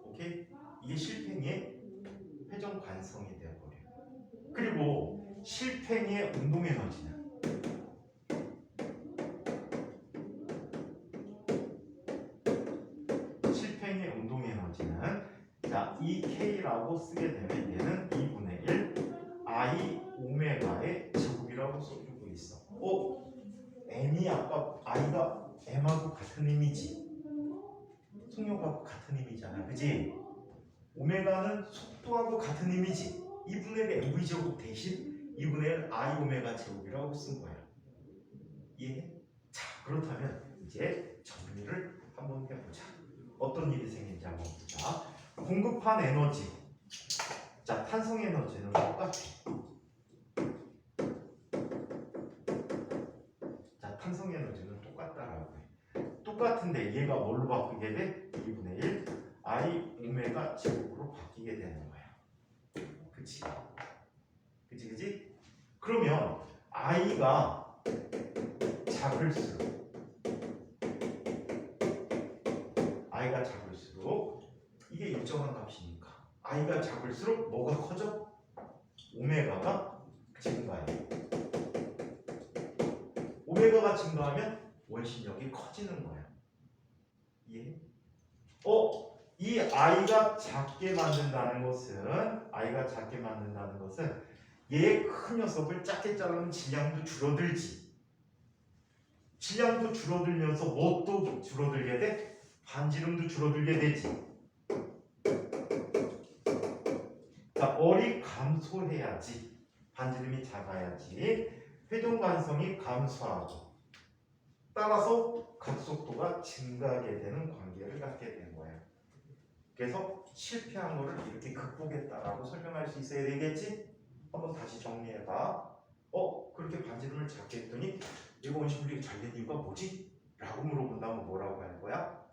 오케이? 이게 실팽이의 회전 관성이 되어버려. 그리고 실팽이의 운동 에너지는 자, EK라고 쓰게 되면 얘는 2분의 1 I 오메가의 제곱이라고 써주고 있어. M이 아까 I가 M하고 같은 의미지. 속력하고 같은 의미잖아. 그지? 오메가는 속도하고 같은 의미지. 2분의 1 MV 제곱 대신 2분의 1 I 오메가 제곱이라고 쓴 거야. 이해해? 자, 그렇다면 이제 정리를 한번 해보자. 어떤 일이 생긴지 한번 보자. 공급한 에너지, 자, 탄성 에너지는 똑같아. 자, 탄성 에너지는 똑같다라고 해. 똑같은데 얘가 뭘로 바뀌게 돼? 2분의 1 I 오메가 제곱으로 바뀌게 되는 거야. 그치? 그러면 I가 작을수록 이게 일정한 값이니까 I가 작을수록 뭐가 커져? 오메가가 증가해. 오메가가 증가하면 원심력이 커지는 거야. 이해해? 이 I가 작게 만든다는 것은 얘 큰 녀석을 작게 자르면 질량도 줄어들지. 질량도 줄어들면서 뭣도 줄어들게 돼? 반지름도 줄어들게 되지. 자, 얼이 감소해야지. 반지름이 작아야지. 회전 관성이 감소하고 따라서 각속도가 증가하게 되는 관계를 갖게 된 거예요. 그래서 실패한 거를 이렇게 극복했다라고 설명할 수 있어야 되겠지? 한번 다시 정리해봐. 그렇게 반지름을 작게 했더니 얘가 원심분리가 잘 된 이유가 뭐지? 라고 물어본다면 뭐라고 할 거야?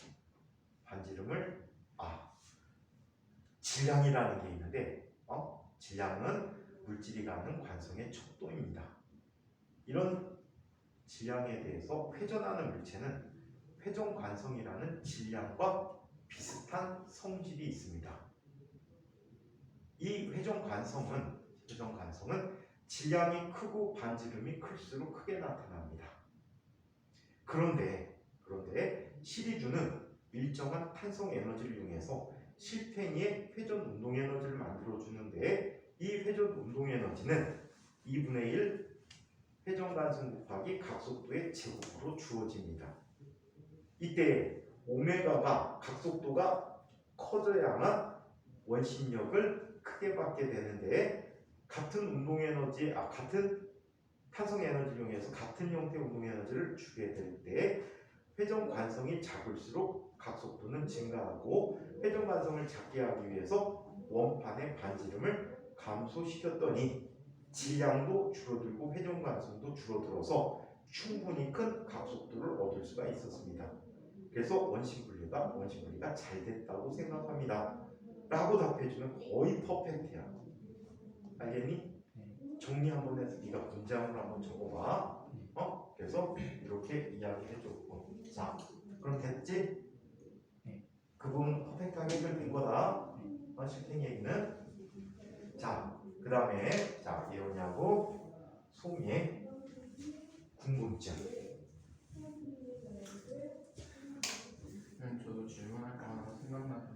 반지름을 질량이라는 게 있는데 질량은 물질이 갖는 관성의 척도입니다. 이런 질량에 대해서 회전하는 물체는 회전 관성이라는 질량과 비슷한 성질이 있습니다. 이 회전 관성은 질량이 크고 반지름이 클수록 크게 나타납니다. 그런데 시리즈는 일정한 탄성 에너지를 이용해서 실팽이의 회전 운동 에너지를 만들어 주는데 이 회전 운동 에너지는 2분의 1 회전 관성 곱하기 각속도의 제곱으로 주어집니다. 이때 오메가가 각속도가 커져야만 원심력을 크게 받게 되는데 같은 운동 에너지, 같은 탄성 에너지를 이용해서 같은 형태의 운동 에너지를 주게 될 때 회전 관성이 작을수록 각속도는 증가하고 회전 관성을 작게 하기 위해서 원판의 반지름을 감소시켰더니 질량도 줄어들고 회전 관성도 줄어들어서 충분히 큰 각속도를 얻을 수가 있었습니다. 그래서 원심분리가 잘 됐다고 생각합니다. 라고 답해주면 거의 퍼펙트야. 알겠니? 정리 한번 해서 네가 문장으로 한번 적어봐. 그래서 이렇게 이야기해줬고, 자, 그럼 됐지? 그 부분 퍼펙트하게 해결된 거다. 실행 얘기는. 자, 그 다음에 예언이하고 소미의 궁금증. 저도 질문할까 하나 생각나서.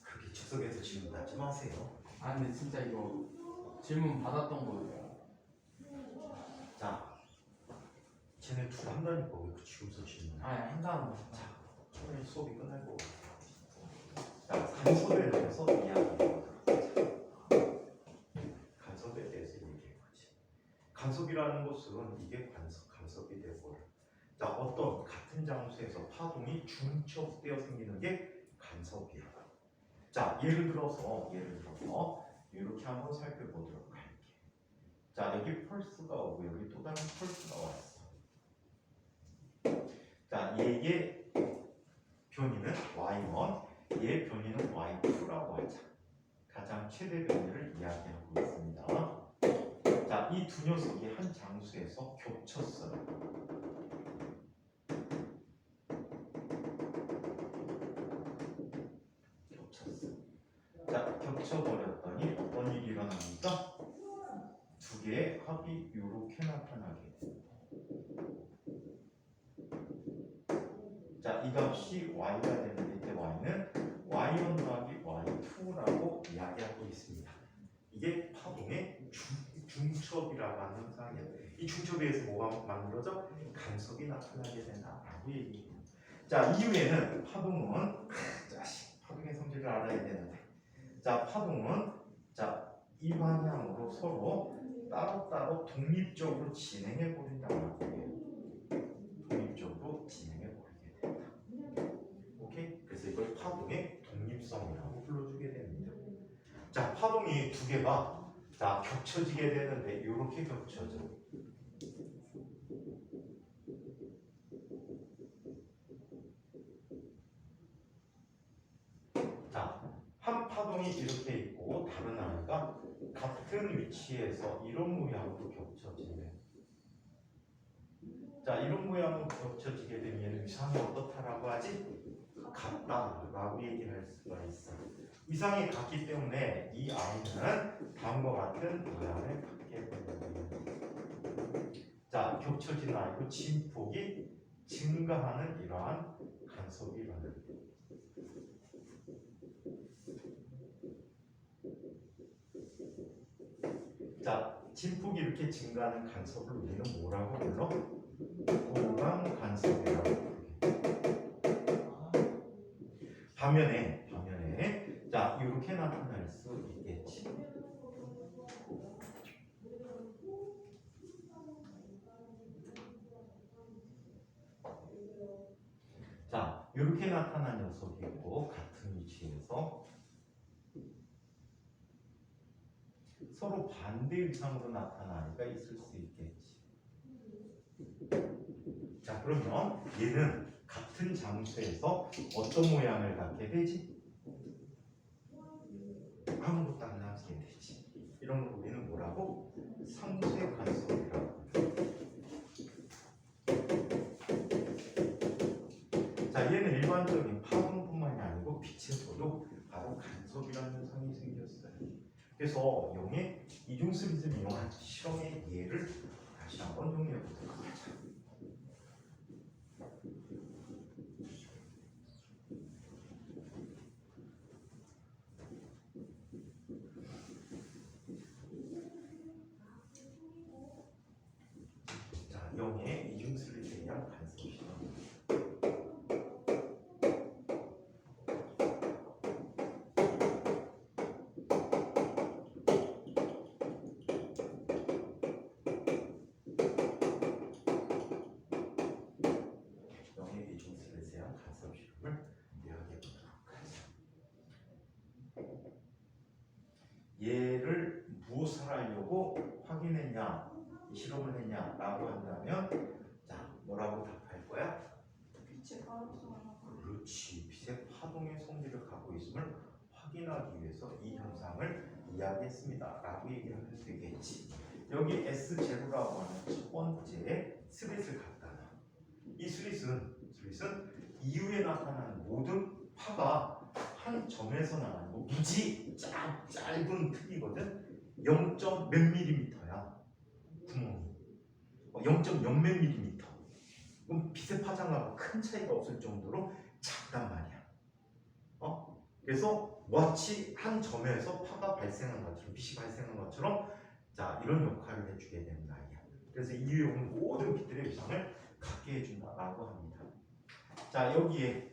그렇게 즉석에서 질문하지 마세요. 근데 진짜 이거 질문 받았던 거예요. 자, 쟤네 둘 한다니까 왜 그 지금서 질문해? 한다는 거. 자, 오늘 수업이 끝날 거고. 자, 간섭에 대해서 이야기해보도록 하자. 간섭에 대해서 얘기해보지. 간섭이라는 것은 이게 간섭이 되고, 자, 어떤 같은 장소에서 파동이 중첩되어 생기는 게 간섭이야. 자, 예를 들어서 이렇게 한번 살펴보도록 할게. 자, 여기 펄스가 오고 여기 또 다른 펄스가 왔어. 자, 얘의 변이는 y1, 얘의 변이는 y2라고 하자. 가장 최대 변이를 이야기하고 있습니다. 자, 이 두 녀석이 한 장소에서 겹쳤어요. 자, 겹쳐버렸더니 어떤 일이 일어납니까? 두 개의 합이 이렇게 나타나게 됩니다. 자, 이 값이 y가 되는데 이때 y는 y1 더하기 y2라고 이야기하고 있습니다. 이게 파동의 중첩이라고 하는 현상이에요. 이 중첩에 의해서 뭐가 만들어져? 간섭이 나타나게 된다라고 얘기해요. 자, 이후에는 파동의 성질을 알아야 되는데, 자, 파동은 이 방향으로 서로 따로따로 독립적으로 진행해 버린다고 해요. 독립적으로 진행해 버리게 된다. 오케이? 그래서 이걸 파동의 독립성이라고 불러주게 됩니다. 자, 파동이 두 개가 겹쳐지게 되는데 이렇게 겹쳐져. 자, 한 파동이 이렇게 있고 다른 하나가 같은 위치에서 이런 모양으로 겹쳐지네. 자, 이런 모양으로 겹쳐지게 되면 얘는 위상이 어떻다라고 하지? 같다라고 얘기할 수가 있어. 위상이 같기 때문에 이 아이는 다음과 같은 모양을 갖게 됩니다. 자, 겹쳐지는 아이고 진폭이 증가하는 이러한 간섭이 일어납니다. 자, 진폭이 이렇게 증가하는 간섭을 우리는 뭐라고 불러? 공간 간섭이라고 부르게. 반면에 자, 이렇게 나타날 수 있겠지. 자, 이렇게 나타난 녀석이 있고 같은 위치에서 서로 반대 위상으로 나타난 아이가 있을 수 있겠지. 자, 그러면 얘는 같은 장소에서 어떤 모양을 갖게 되지? 아무것도 안 나게 되지. 이런 걸 우리는 뭐라고? 상쇄 간섭이라고. 자, 얘는 일반적인 파동뿐만이 아니고 빛에서도 바로 간섭이라는 현상이 생겼어요. 그래서 용의 이중스릿을 이용한 실험의 예를 다시 한번 정리해 보도록 하자. 자, 용의 이중스릿에 의한 간섭 실험. 얘를 무엇을 하려고 확인했냐, 실험을 했냐라고 한다면, 자, 뭐라고 답할 거야? 빛의 파동성을. 그렇지, 빛의 파동의 성질을 갖고 있음을 확인하기 위해서 이 현상을 이야기했습니다라고 얘기하면 되겠지. 여기 S0라고 하는 첫 번째 스릿을 갖다 놔. 이 스릿은 이후에 나타나는 모든 파가 한 점에서 나가는 거 무지 짧은 특이거든. 0. 몇 밀리미터야 구멍이. 0.0 몇 밀리미터. 그럼 빛의 파장과 큰 차이가 없을 정도로 작단 말이야. 그래서 마치 한 점에서 파가 발생한 것처럼, 빛이 발생한 것처럼, 자, 이런 역할을 해주게 되는 아이야. 그래서 이후에 오는 모든 빛들의 위상을 갖게 해준다라고 합니다. 자, 여기에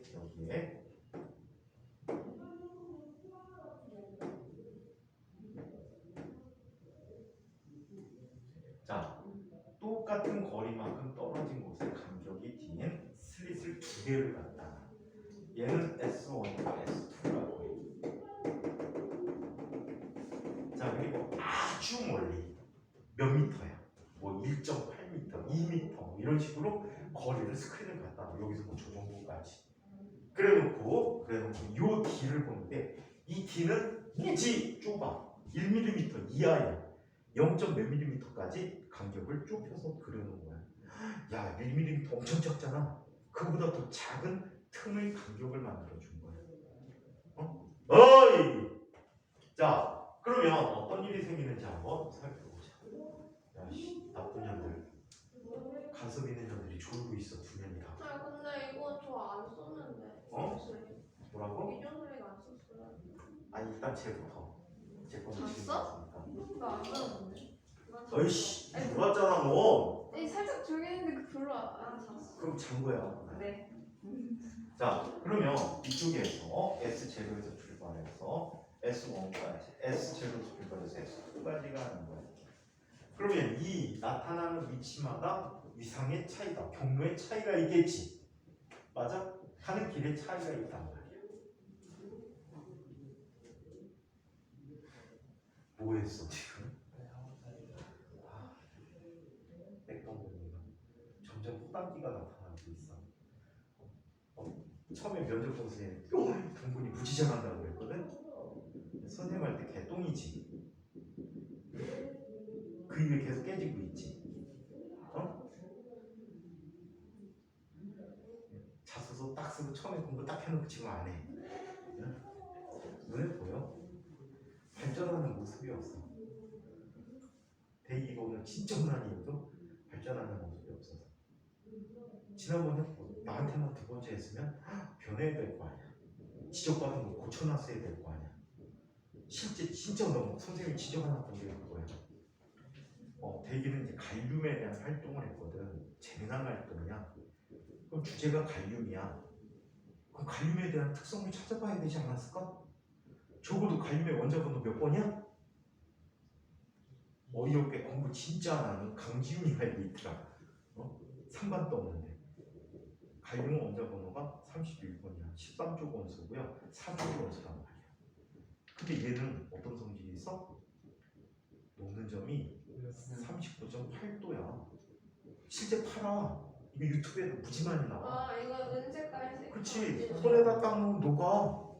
자, 똑같은 거리만큼 떨어진 곳에 간격이 긴 슬릿을 두 개를 갖다 놔. 얘는 S1과 S2라고 해. 자, 그리고 아주 멀리 몇 미터야? 뭐 1.8m, 2m 이런 식으로 거리를 스크린을 갖다 놔. 여기서 뭐 저 정도까지. 그래놓고 요 D를 보는데 이 D는 무지 좁아. 1mm 이하야. 0. 몇 mm까지 간격을 좁혀서 그려놓은 거야. 야, 1mm 엄청 작잖아. 그보다 더 작은 틈의 간격을 만들어준 거야. 어이! 자, 그러면 어떤 일이 생기는지 한번 살펴보자. 야, 씨, 나쁜 년들. 간섭 있는 년들이 졸고 있어, 두 명이 다. 아 근데 이거 저 안 썼는데. 뭐라고? 이준소리가 안 썼어요. 아니, 일단 쟤부터. 쟤 거는 지금 잤어? 나왔으니까. 나안 썼는데. 어이씨, 들어왔잖아 너. 아니 살짝 조용히 했는데 그 별로 안 잤어. 그럼 잔 거야. 네. 자, 그러면 이쪽에서 S0에서 출발해서 S1까지, S0에서 출발해서 S2까지 가는 거야. 그러면 이 나타나는 위치마다 위상의 차이가, 경로의 차이가 있겠지. 맞아? 가는 길의 차이가 있단 말이야. 뭐 했어 지금? 백동근이가 점점 호당기가 나타나고 있어. 처음에 면접 본 선생님이 동근이 무지 잘한다고 그랬거든? 선생님 할 때 개똥이지. 그 입에 계속 깨지고 있지. 자소서 딱 쓰고 처음에 공부 딱 해놓고 지금 안 해. 눈에 보여? 발전하는 모습이 없어. 대기가 오늘 진짜 흔한이어도 발전하는 모습이 없어서. 지난번에 나한테만 두 번째 했으면 변해야 될 거 아니야. 지적받은 거 고쳐놨어야 될 거 아니야. 실제 진짜 너무 선생님이 지적 하나 본 게 그거야. 대기는 이제 갈륨에 대한 활동을 했거든. 재미난 활동이야. 그럼 주제가 갈륨이야. 그럼 갈륨에 대한 특성을 찾아봐야 되지 않았을까? 적어도 갈륨의 원자 번호 몇 번이야? 어이없게 공부 진짜 안 하는 강지훈이가 여기 있더라. 3반 떴는데 갈륨 원자 번호가 31번이야. 13조 원소고요. 4조 원소란 말이야. 근데 얘는 어떤 성질이 있어? 녹는 점이 39.8도야. 실제 팔아. 이거 유튜브에도 무지 많이 나와. 아 이거 은색깔색. 그렇지. 손에다 딱 놓으면 녹아.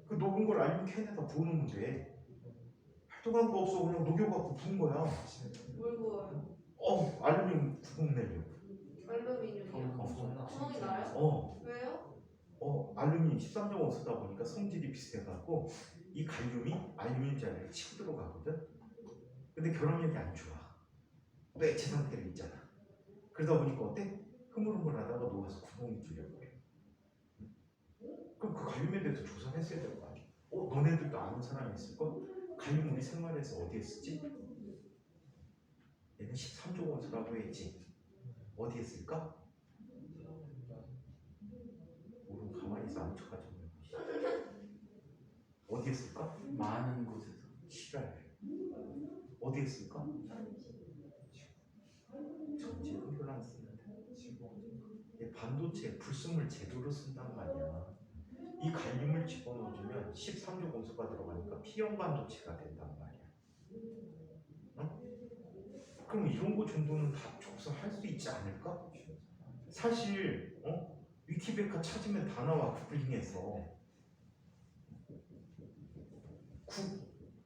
그 녹은 걸 알루미늄 캔에다 부어놓으면 돼. 활동한 거 없어. 그냥 녹여갖고 부은 거야. 뭘 부어요? 알루미늄 구멍 내려고. 알루미늄이요. 구멍이 나요? 왜요? 알루미늄 13.5 쓰다 보니까 성질이 비슷해갖고 이 갈륨이 알루미늄 자리를 치고 들어가거든. 근데 결합력이 안 좋아. 또 액체 상태로 있잖아. 그러다 보니까 어때? 흐물흐물하다가 녹아서 구멍이 뚫려버려. 그럼 그 갈륨에 대해서 조사를 했어야 될 거 아니야. 너네들도 아는 사람이 있을걸? 갈륨 우리 생활에서 어디에 쓰지? 얘는 13조 원소라고 했지. 어디에 쓸까? 우리 가만히 있어 안 척하지. 어디에 쓸까? 많은 곳에서. 실화를. 어디에 쓸까? 전지는 별로 안 쓰는데. 반도체 불순물 제조로 쓴단 말이야. 이 갈륨을 집어넣어주면 13조 원소가 들어가니까 P형 반도체가 된단 말이야. 그럼 이런 거 정도는 다 조사할 수 있지 않을까? 사실 위키백과 찾으면 다 나와. 구글링에서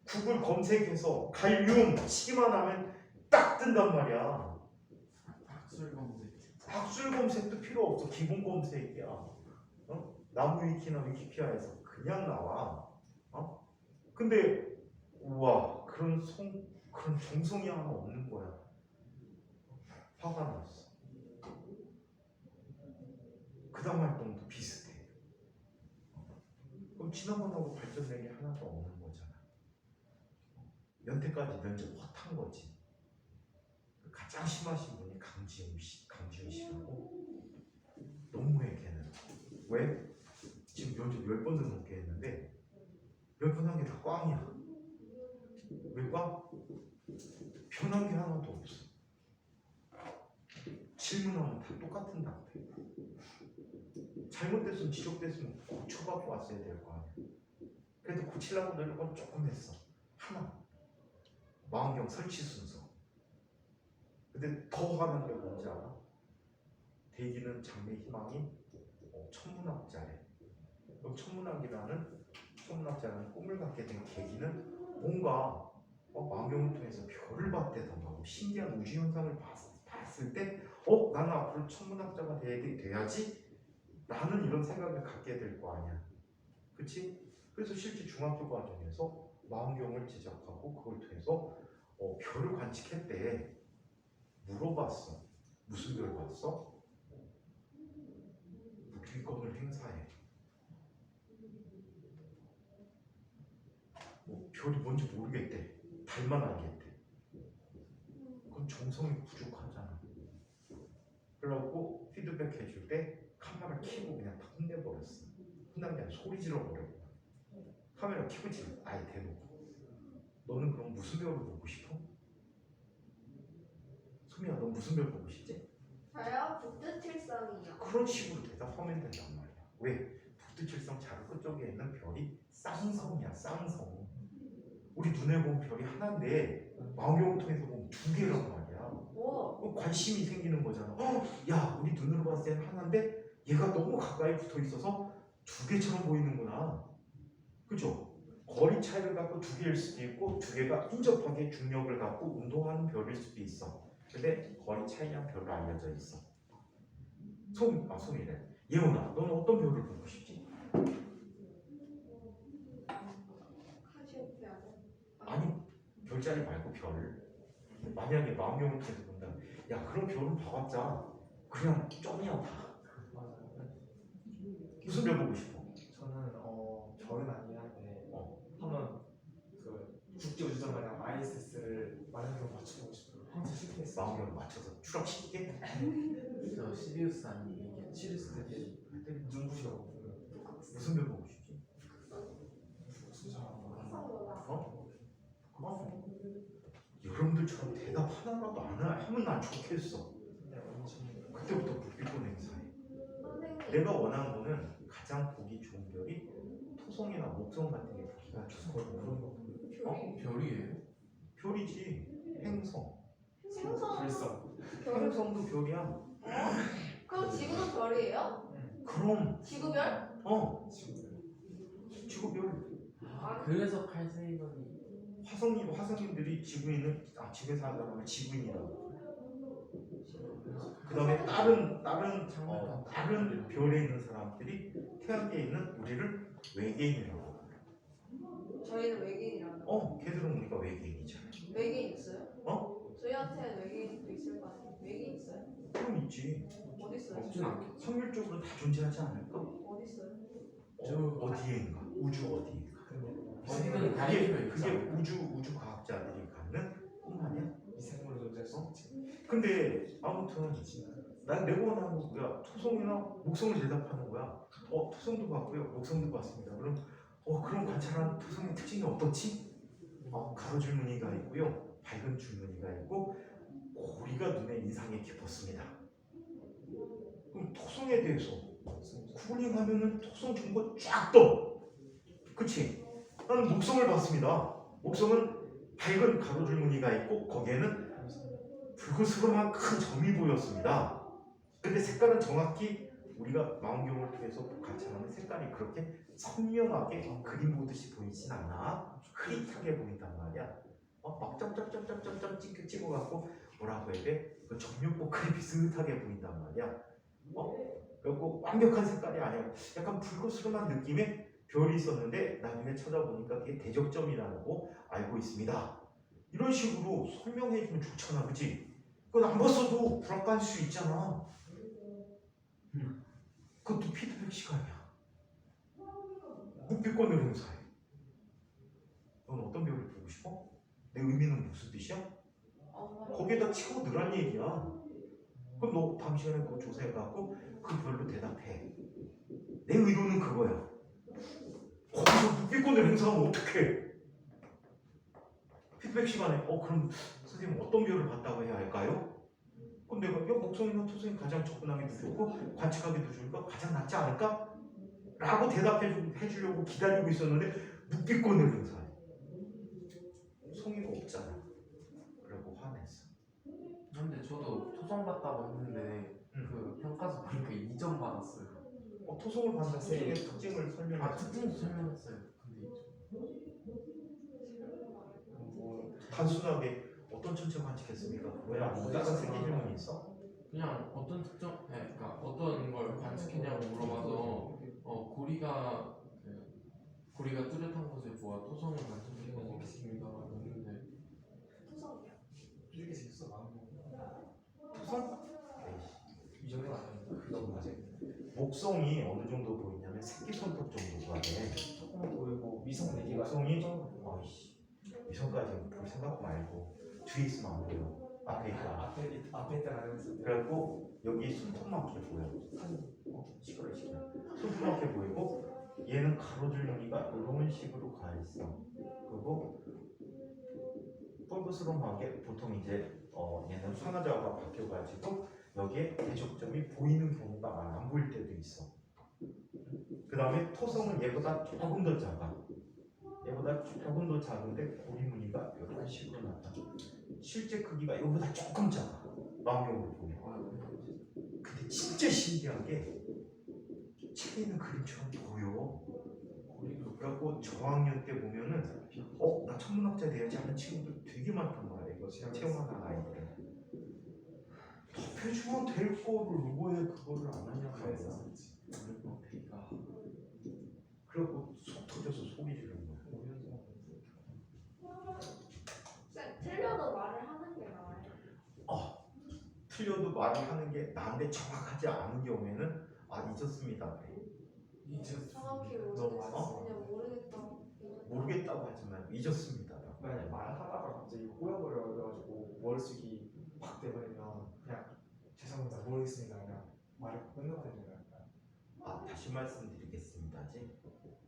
구글 검색해서 갈륨 치기만 하면 딱 뜬단 말이야. 학술 검색. 학술 검색도 필요 없어. 기본 검색이야. 나무 위키나 위키피아에서 그냥 나와. 근데 우와 그런 정성이 하나 없는 거야. 화가 났어. 그 다음 활동도 비슷해. 그럼 지난번하고 발전된 게 하나도 없는 거잖아. 연태까지 면접 헛한 거지. 가장 심하신 분이 강지훈 씨라고. 너무해 걔는. 왜? 지금 면접 10번도 넘게 했는데 10번 한 게 다 꽝이야. 왜 꽝? 변한 게 하나도 없어. 질문하면 다 똑같은 답해. 잘못됐으면 지적됐으면 고쳐갖고 왔어야 될 거 아니야. 그래도 고치려고 노력은 조금 했어. 하나. 망원경 설치 순서. 근데 더 화난 게 뭔지 알아? 대기는 장래 희망이 천문학자래. 그럼 천문학자라는 꿈을 갖게 된 계기는 뭔가 망원경을 통해서 별을 봤다던가 뭐 신기한 우주 현상을 봤을 때 나는 앞으로 천문학자가 돼야지 라는 이런 생각을 갖게 될 거 아니야. 그치? 그래서 실제 중학교 과정에서 망원경을 제작하고 그걸 통해서 별을 관측했대. 물어봤어. 무슨 별 봤어? 묵기권을 행사해. 별이 뭔지 모르겠대. 달만 알겠대. 그건 정성이 부족하잖아. 그래갖고 피드백 해줄 때 카메라 켜고 그냥 다 혼내버렸어. 혼난 게 아니라 소리 질러버렸고. 카메라 켜고 아예 대놓고. 너는 그럼 무슨 별을 보고 싶어? 소미야, 너 무슨 별 보고 싶지? 저요? 북두칠성이요. 그런 식으로 대답하면 된단 말이야. 왜? 북두칠성 자루 끝쪽에 있는 별이 쌍성이야. 쌍성. 우리 눈에 보면 별이 하나인데 망원경을 통해서 보면 두 개란 말이야. 오. 관심이 생기는 거잖아. 야, 우리 눈으로 봤을 때는 하나인데 얘가 너무 가까이 붙어 있어서 두 개처럼 보이는구나. 그죠? 거리 차이를 갖고 두 개일 수도 있고 두 개가 인접하게 중력을 갖고 운동하는 별일 수도 있어. 근데 거리 차이랑 별로 알려져 있어. 소미래. 예원아, 너는 어떤 별을 보고 싶지? 카시오페아. 아니, 별자리 말고 별. 만약에 망원경을 통해서 본다면 야, 그런 별은 봐봤자 그냥 점이야 다. 무슨 별 보고 싶어? 저는 별은 아니긴 한데 한번 그 국제우주정거장 ISS를 만약에 맞춰보고 싶어요. 마음을 맞춰서 추락시키게? 저 시리우스 아니에요 이게? 시리스 되게 눈부셔. 무슨 별 보고 싶지? 수상. 어? 여러분들처럼 대답 하나라도 안 하면 난 좋겠어. 그때부터 묵비권 행사해. 선생님. 내가 원하는 거는 가장 보기 좋은 별이 토성이나 목성 같은 게 보기가 좋거든. 별이. 별이에요? 별이지. 행성. 생선. 불성. 별. 행성도 별이야. 그럼 지구도 별이에요? 그럼 지구별? 지구별. 아 그래서 칼세이번이 화성인들이 지구에 사는 사람을 지구인이라고. 그다음에 다른 별에 있는 사람들이 태양계에 있는 우리를 외계인이라고. 저희는 외계인이라고. 걔들은 우리가 외계인이잖아. 외계인 있어요? 어? 저희한테는 외계인도 있을 거 아니에요? 외계인 있어요? 그럼 있지. 어디 있어요? 없진 않겠지. 확률적으로 다 존재하지 않을까? 어디 있어요? 어디에인가? 우주 어디인가? 어디든 다닐 필요 그게 있잖아. 우주 과학자들이 갖는 꿈아니야? 미생물로 존재할 수 있지. 근데 아무튼 난 내가 원하는 거 뭐야? 토성이나 목성을 대답하는 거야. 토성도 봤고요, 목성도 봤습니다. 그럼 관찰한 토성의 특징이 어떻지? 가로줄 무늬가 있고요, 밝은 줄무늬가 있고 고리가 눈에 인상이 깊었습니다. 그럼 토성에 대해서 구글링하면은 토성 정보 쫙 떠. 그치? 나는 목성을 봤습니다. 목성은 밝은 가로줄 무늬가 있고 거기에는 붉으스름한 큰 점이 보였습니다. 근데 색깔은 정확히 우리가 망원경을 통해서 관찰하는 색깔이 그렇게 선명하게 그림 보듯이 보이진 않아. 흐릿하게 보인단 말이야. 막 점점점점점점 찍어갖고 뭐라고 해야 돼? 그 정육보 그림 비슷하게 보인단 말이야. 그리고 완벽한 색깔이 아니야. 약간 붉으스름한 느낌의 별이 있었는데 나중에 찾아보니까 그게 대적점이라고 알고 있습니다. 이런 식으로 설명해주면 좋잖아, 그치? 그건 안 봤어도 불합관일 수 있잖아. 그것도 피드백 시간이야. 묵비권을 행사해. 넌 어떤 별을 보고 싶어? 내 의미는 무슨 뜻이야? 거기에다 치고 넣으란 얘기야. 그럼 너 다음 시간에 그거 조사해갖고 그 별로 대답해. 내 의도는 그거야. 거기서 묵비권을 행사하면 어떡해? 피드백 시간에 그럼 선생님 어떤 별을 봤다고 해야 할까요? 그럼 내가 목성이나 토성이 가장 접근하기도 좋고 관측하기도 좋으니까 가장 낫지 않을까? 라고 대답해 주려고 기다리고 있었는데 묵비권을 행사해. 성의가 없잖아. 그리고 화냈어. 근데 저도 토성 봤다고 했는데 그 평가서 보니까 2점 받았어요. 토성을 봤는데 토성의 특징을 설명해. 특징도 설명했어요. 근데 단순하게 어떤 천체 관측했습니까? 왜 아니면 다른 생기 질문이 있어? 그냥 어떤 특정, 그러니까 어떤 걸 관측했냐고 물어봐서 고리가 뚜렷한 곳에 보아 토성을 관측했다고 했습니다. 했는데 토성이요. 이렇게 생겼어 마음. 토성? 이 정도 아니야. 그거 맞아. 목성이 어느 정도 보이냐면 새끼 손톱 정도가 돼. 조금 보이고 위성 4개가 목성이 위성까지 볼 생각 말고 뒤에 있으면 안 보여. 앞에 있다. 앞에 있다라는 거. 그래갖고 여기 손톱만하게 보여. 시끄러. 손톱만하게 보이고 얘는 가로줄 무늬가 이런 식으로 가 있어. 그리고 뻘겋스름하게 보통 이제 얘는 상하좌가 바뀌어가지고 여기에 대적점이 보이는 경우가 많아. 안 보일 때도 있어. 그 다음에 토성은 얘보다 조금 더 작아. 얘보다 조금 더 작은데 고리 무늬가 이런 식으로 나타. 실제 크기가 이거보다 조금 작아. 망원경으로 보면. 근데 진짜 신기한 게 책에 있는 그림처럼 보여. 그래갖고 저학년 때 보면은 나 천문학자 돼야지 하는 친구들 되게 많단 말이야. 이거 체험하는 아이들. 답해주면 될 거를 왜 그거를 안 하냐 말이야. 그래갖고 속 터져서 소리 지르는 거야. 쌤, 틀려도 말을 하는 게 나아요. 틀려도 말을 하는 게 나한테 정확하지 않은 경우에는 잊었습니다. 정확히 너무 모르겠어. 그냥 모르겠다. 모르겠다고 하지 말고 잊었습니다. 만약에 말하다가 갑자기 꼬여버려가지고 머릿속이 팍 되면 생각하시면 할까요? 다시 말씀드리겠습니다.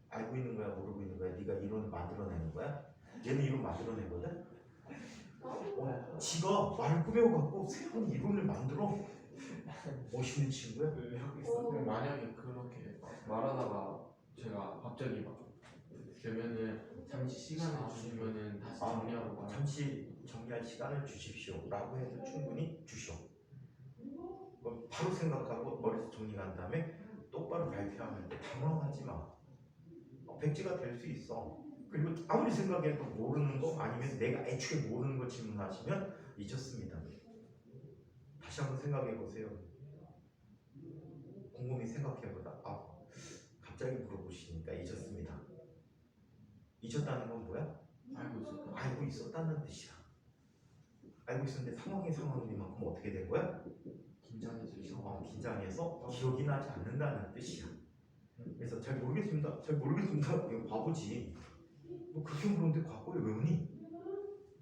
알고 있는 거야, 모르고 있는 거야? 네가 이론을 만들어내는 거야? 얘는 이론 만들어내거든? 지가 말 꾸며갖고 새로운 이론을 만들어. 멋있는 친구야? 왜 하고 있어? 그럼 만약에 그렇게 말하다가 제가 갑자기 막 되면은 잠시 시간을 주시면은 다시 정리하고 말아요. 잠시 정리할 시간을 주십시오 라고 해도 충분히 주시오. 그럼 바로 생각하고 머릿속 정리한 다음에 똑바로 발표하면 돼. 당황하지 마. 백지가 될 수 있어. 그리고 아무리 생각해도 모르는 거 아니면 내가 애초에 모르는 거 질문하시면 잊었습니다. 다시 한번 생각해 보세요. 곰곰이 생각해보다 갑자기 물어보시니까 잊었습니다. 잊었다는 건 뭐야? 알고 있었다. 알고 있었다는 뜻이야. 알고 있었는데 상황이만큼 어떻게 된 거야? 긴장해서 긴장해서 기억이 나지 않는다는 뜻이야. 그래서 잘 모르겠습니다. 이거 바보지. 너 그렇게 물었는데 과거에 왜 오니?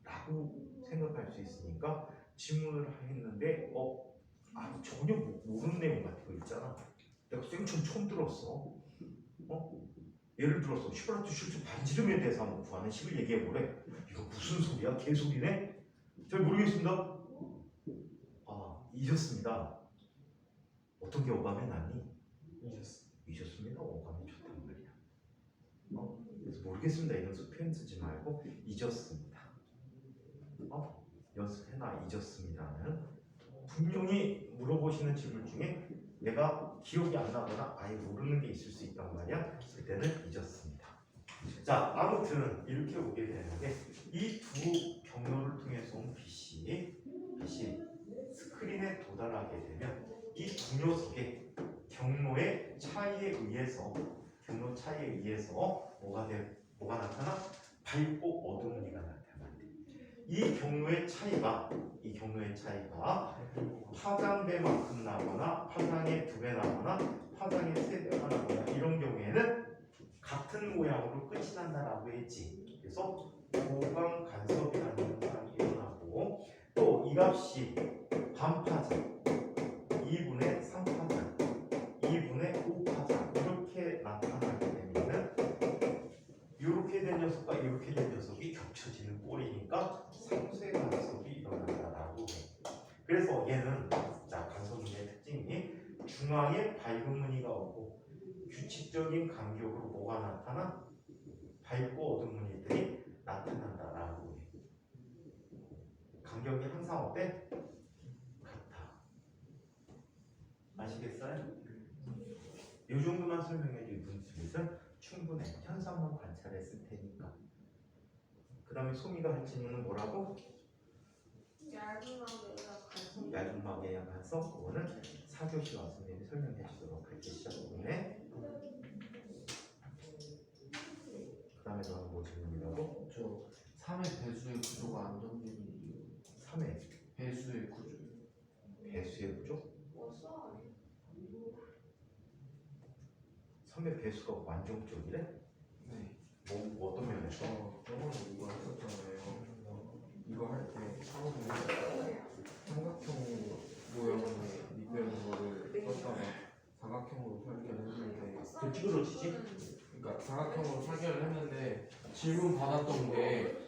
라고 생각할 수 있으니까 질문을 했는데 전혀 모르는 내용 같은 거 있잖아. 내가 생전 처음 들었어. 예를 들어서 슈퍼라트 슈츠 반지름에 대해서 한번 구하는 식을 얘기해보래. 이거 무슨 소리야? 개소리네? 잘 모르겠습니다. 잊었습니다. 어떤 게 오감에 났니? 잊었습니다. 오감이 좋단 말이야. 그래서 모르겠습니다. 이런 표현 쓰지 말고 잊었습니다. 연습해놔. 잊었습니다는 분명히 물어보시는 질문 중에 내가 기억이 안 나거나 아예 모르는 게 있을 수 있단 말이야. 그때는 잊었습니다. 자, 아무튼 이렇게 오게 되는 게 이 두 경로를 통해서 온 빛이 스크린에 도달하게 되면 이 두 녀석의 경로의 차이에 의해서 뭐가 나타나? 밝고 어두운 무늬가 나타난대. 이 경로의 차이가 파장배만큼 나거나 파장의 2배 나거나 파장의 3배가 나거나 이런 경우에는 같은 모양으로 끝이 난다라고 했지. 그래서 고강 간섭이라는 현상이 일어나고 또 이 값이 반파장, 2분의 3파장, 2분의 5파장 이렇게 나타나게 되면은 이렇게 된 녀석과 이렇게 된 녀석이 겹쳐지는 꼴이니까 상쇄 간섭이 일어난다라고 해. 그래서 얘는 간섭무늬의 특징이 중앙에 밝은 무늬가 없고 규칙적인 간격으로 뭐가 나타나? 밝고 어두운 무늬들이 나타난다라고 해. 간격이 항상 어때? 같아. 아시겠어요? 이 정도만 설명해 줄 분수는 충분해. 현상만 관찰했을 테니까. 그 다음에 소미가 할 질문은 뭐라고? 얇은 막에 의한 간섭. 그거는 4교시 선생님이 설명해 주도록 할게. 시작 부분에. 그 다음에 너는 뭐 질문이라고? 저 3의 배수의 구조가 안정적인 이유. 3의 배수의 구조. 배수의 구조? 3의 배수가 완전적이래? 네. 뭐 어떤 면에서? 저번에 이거 했었잖아요. 이거 할 때 처음에 삼각형 모양으로 미끄러는 거를 썼다가 사각형으로 설계를 했는데 그 찌그러지지? 그러니까 사각형으로 설계를 했는데 질문 받았던 게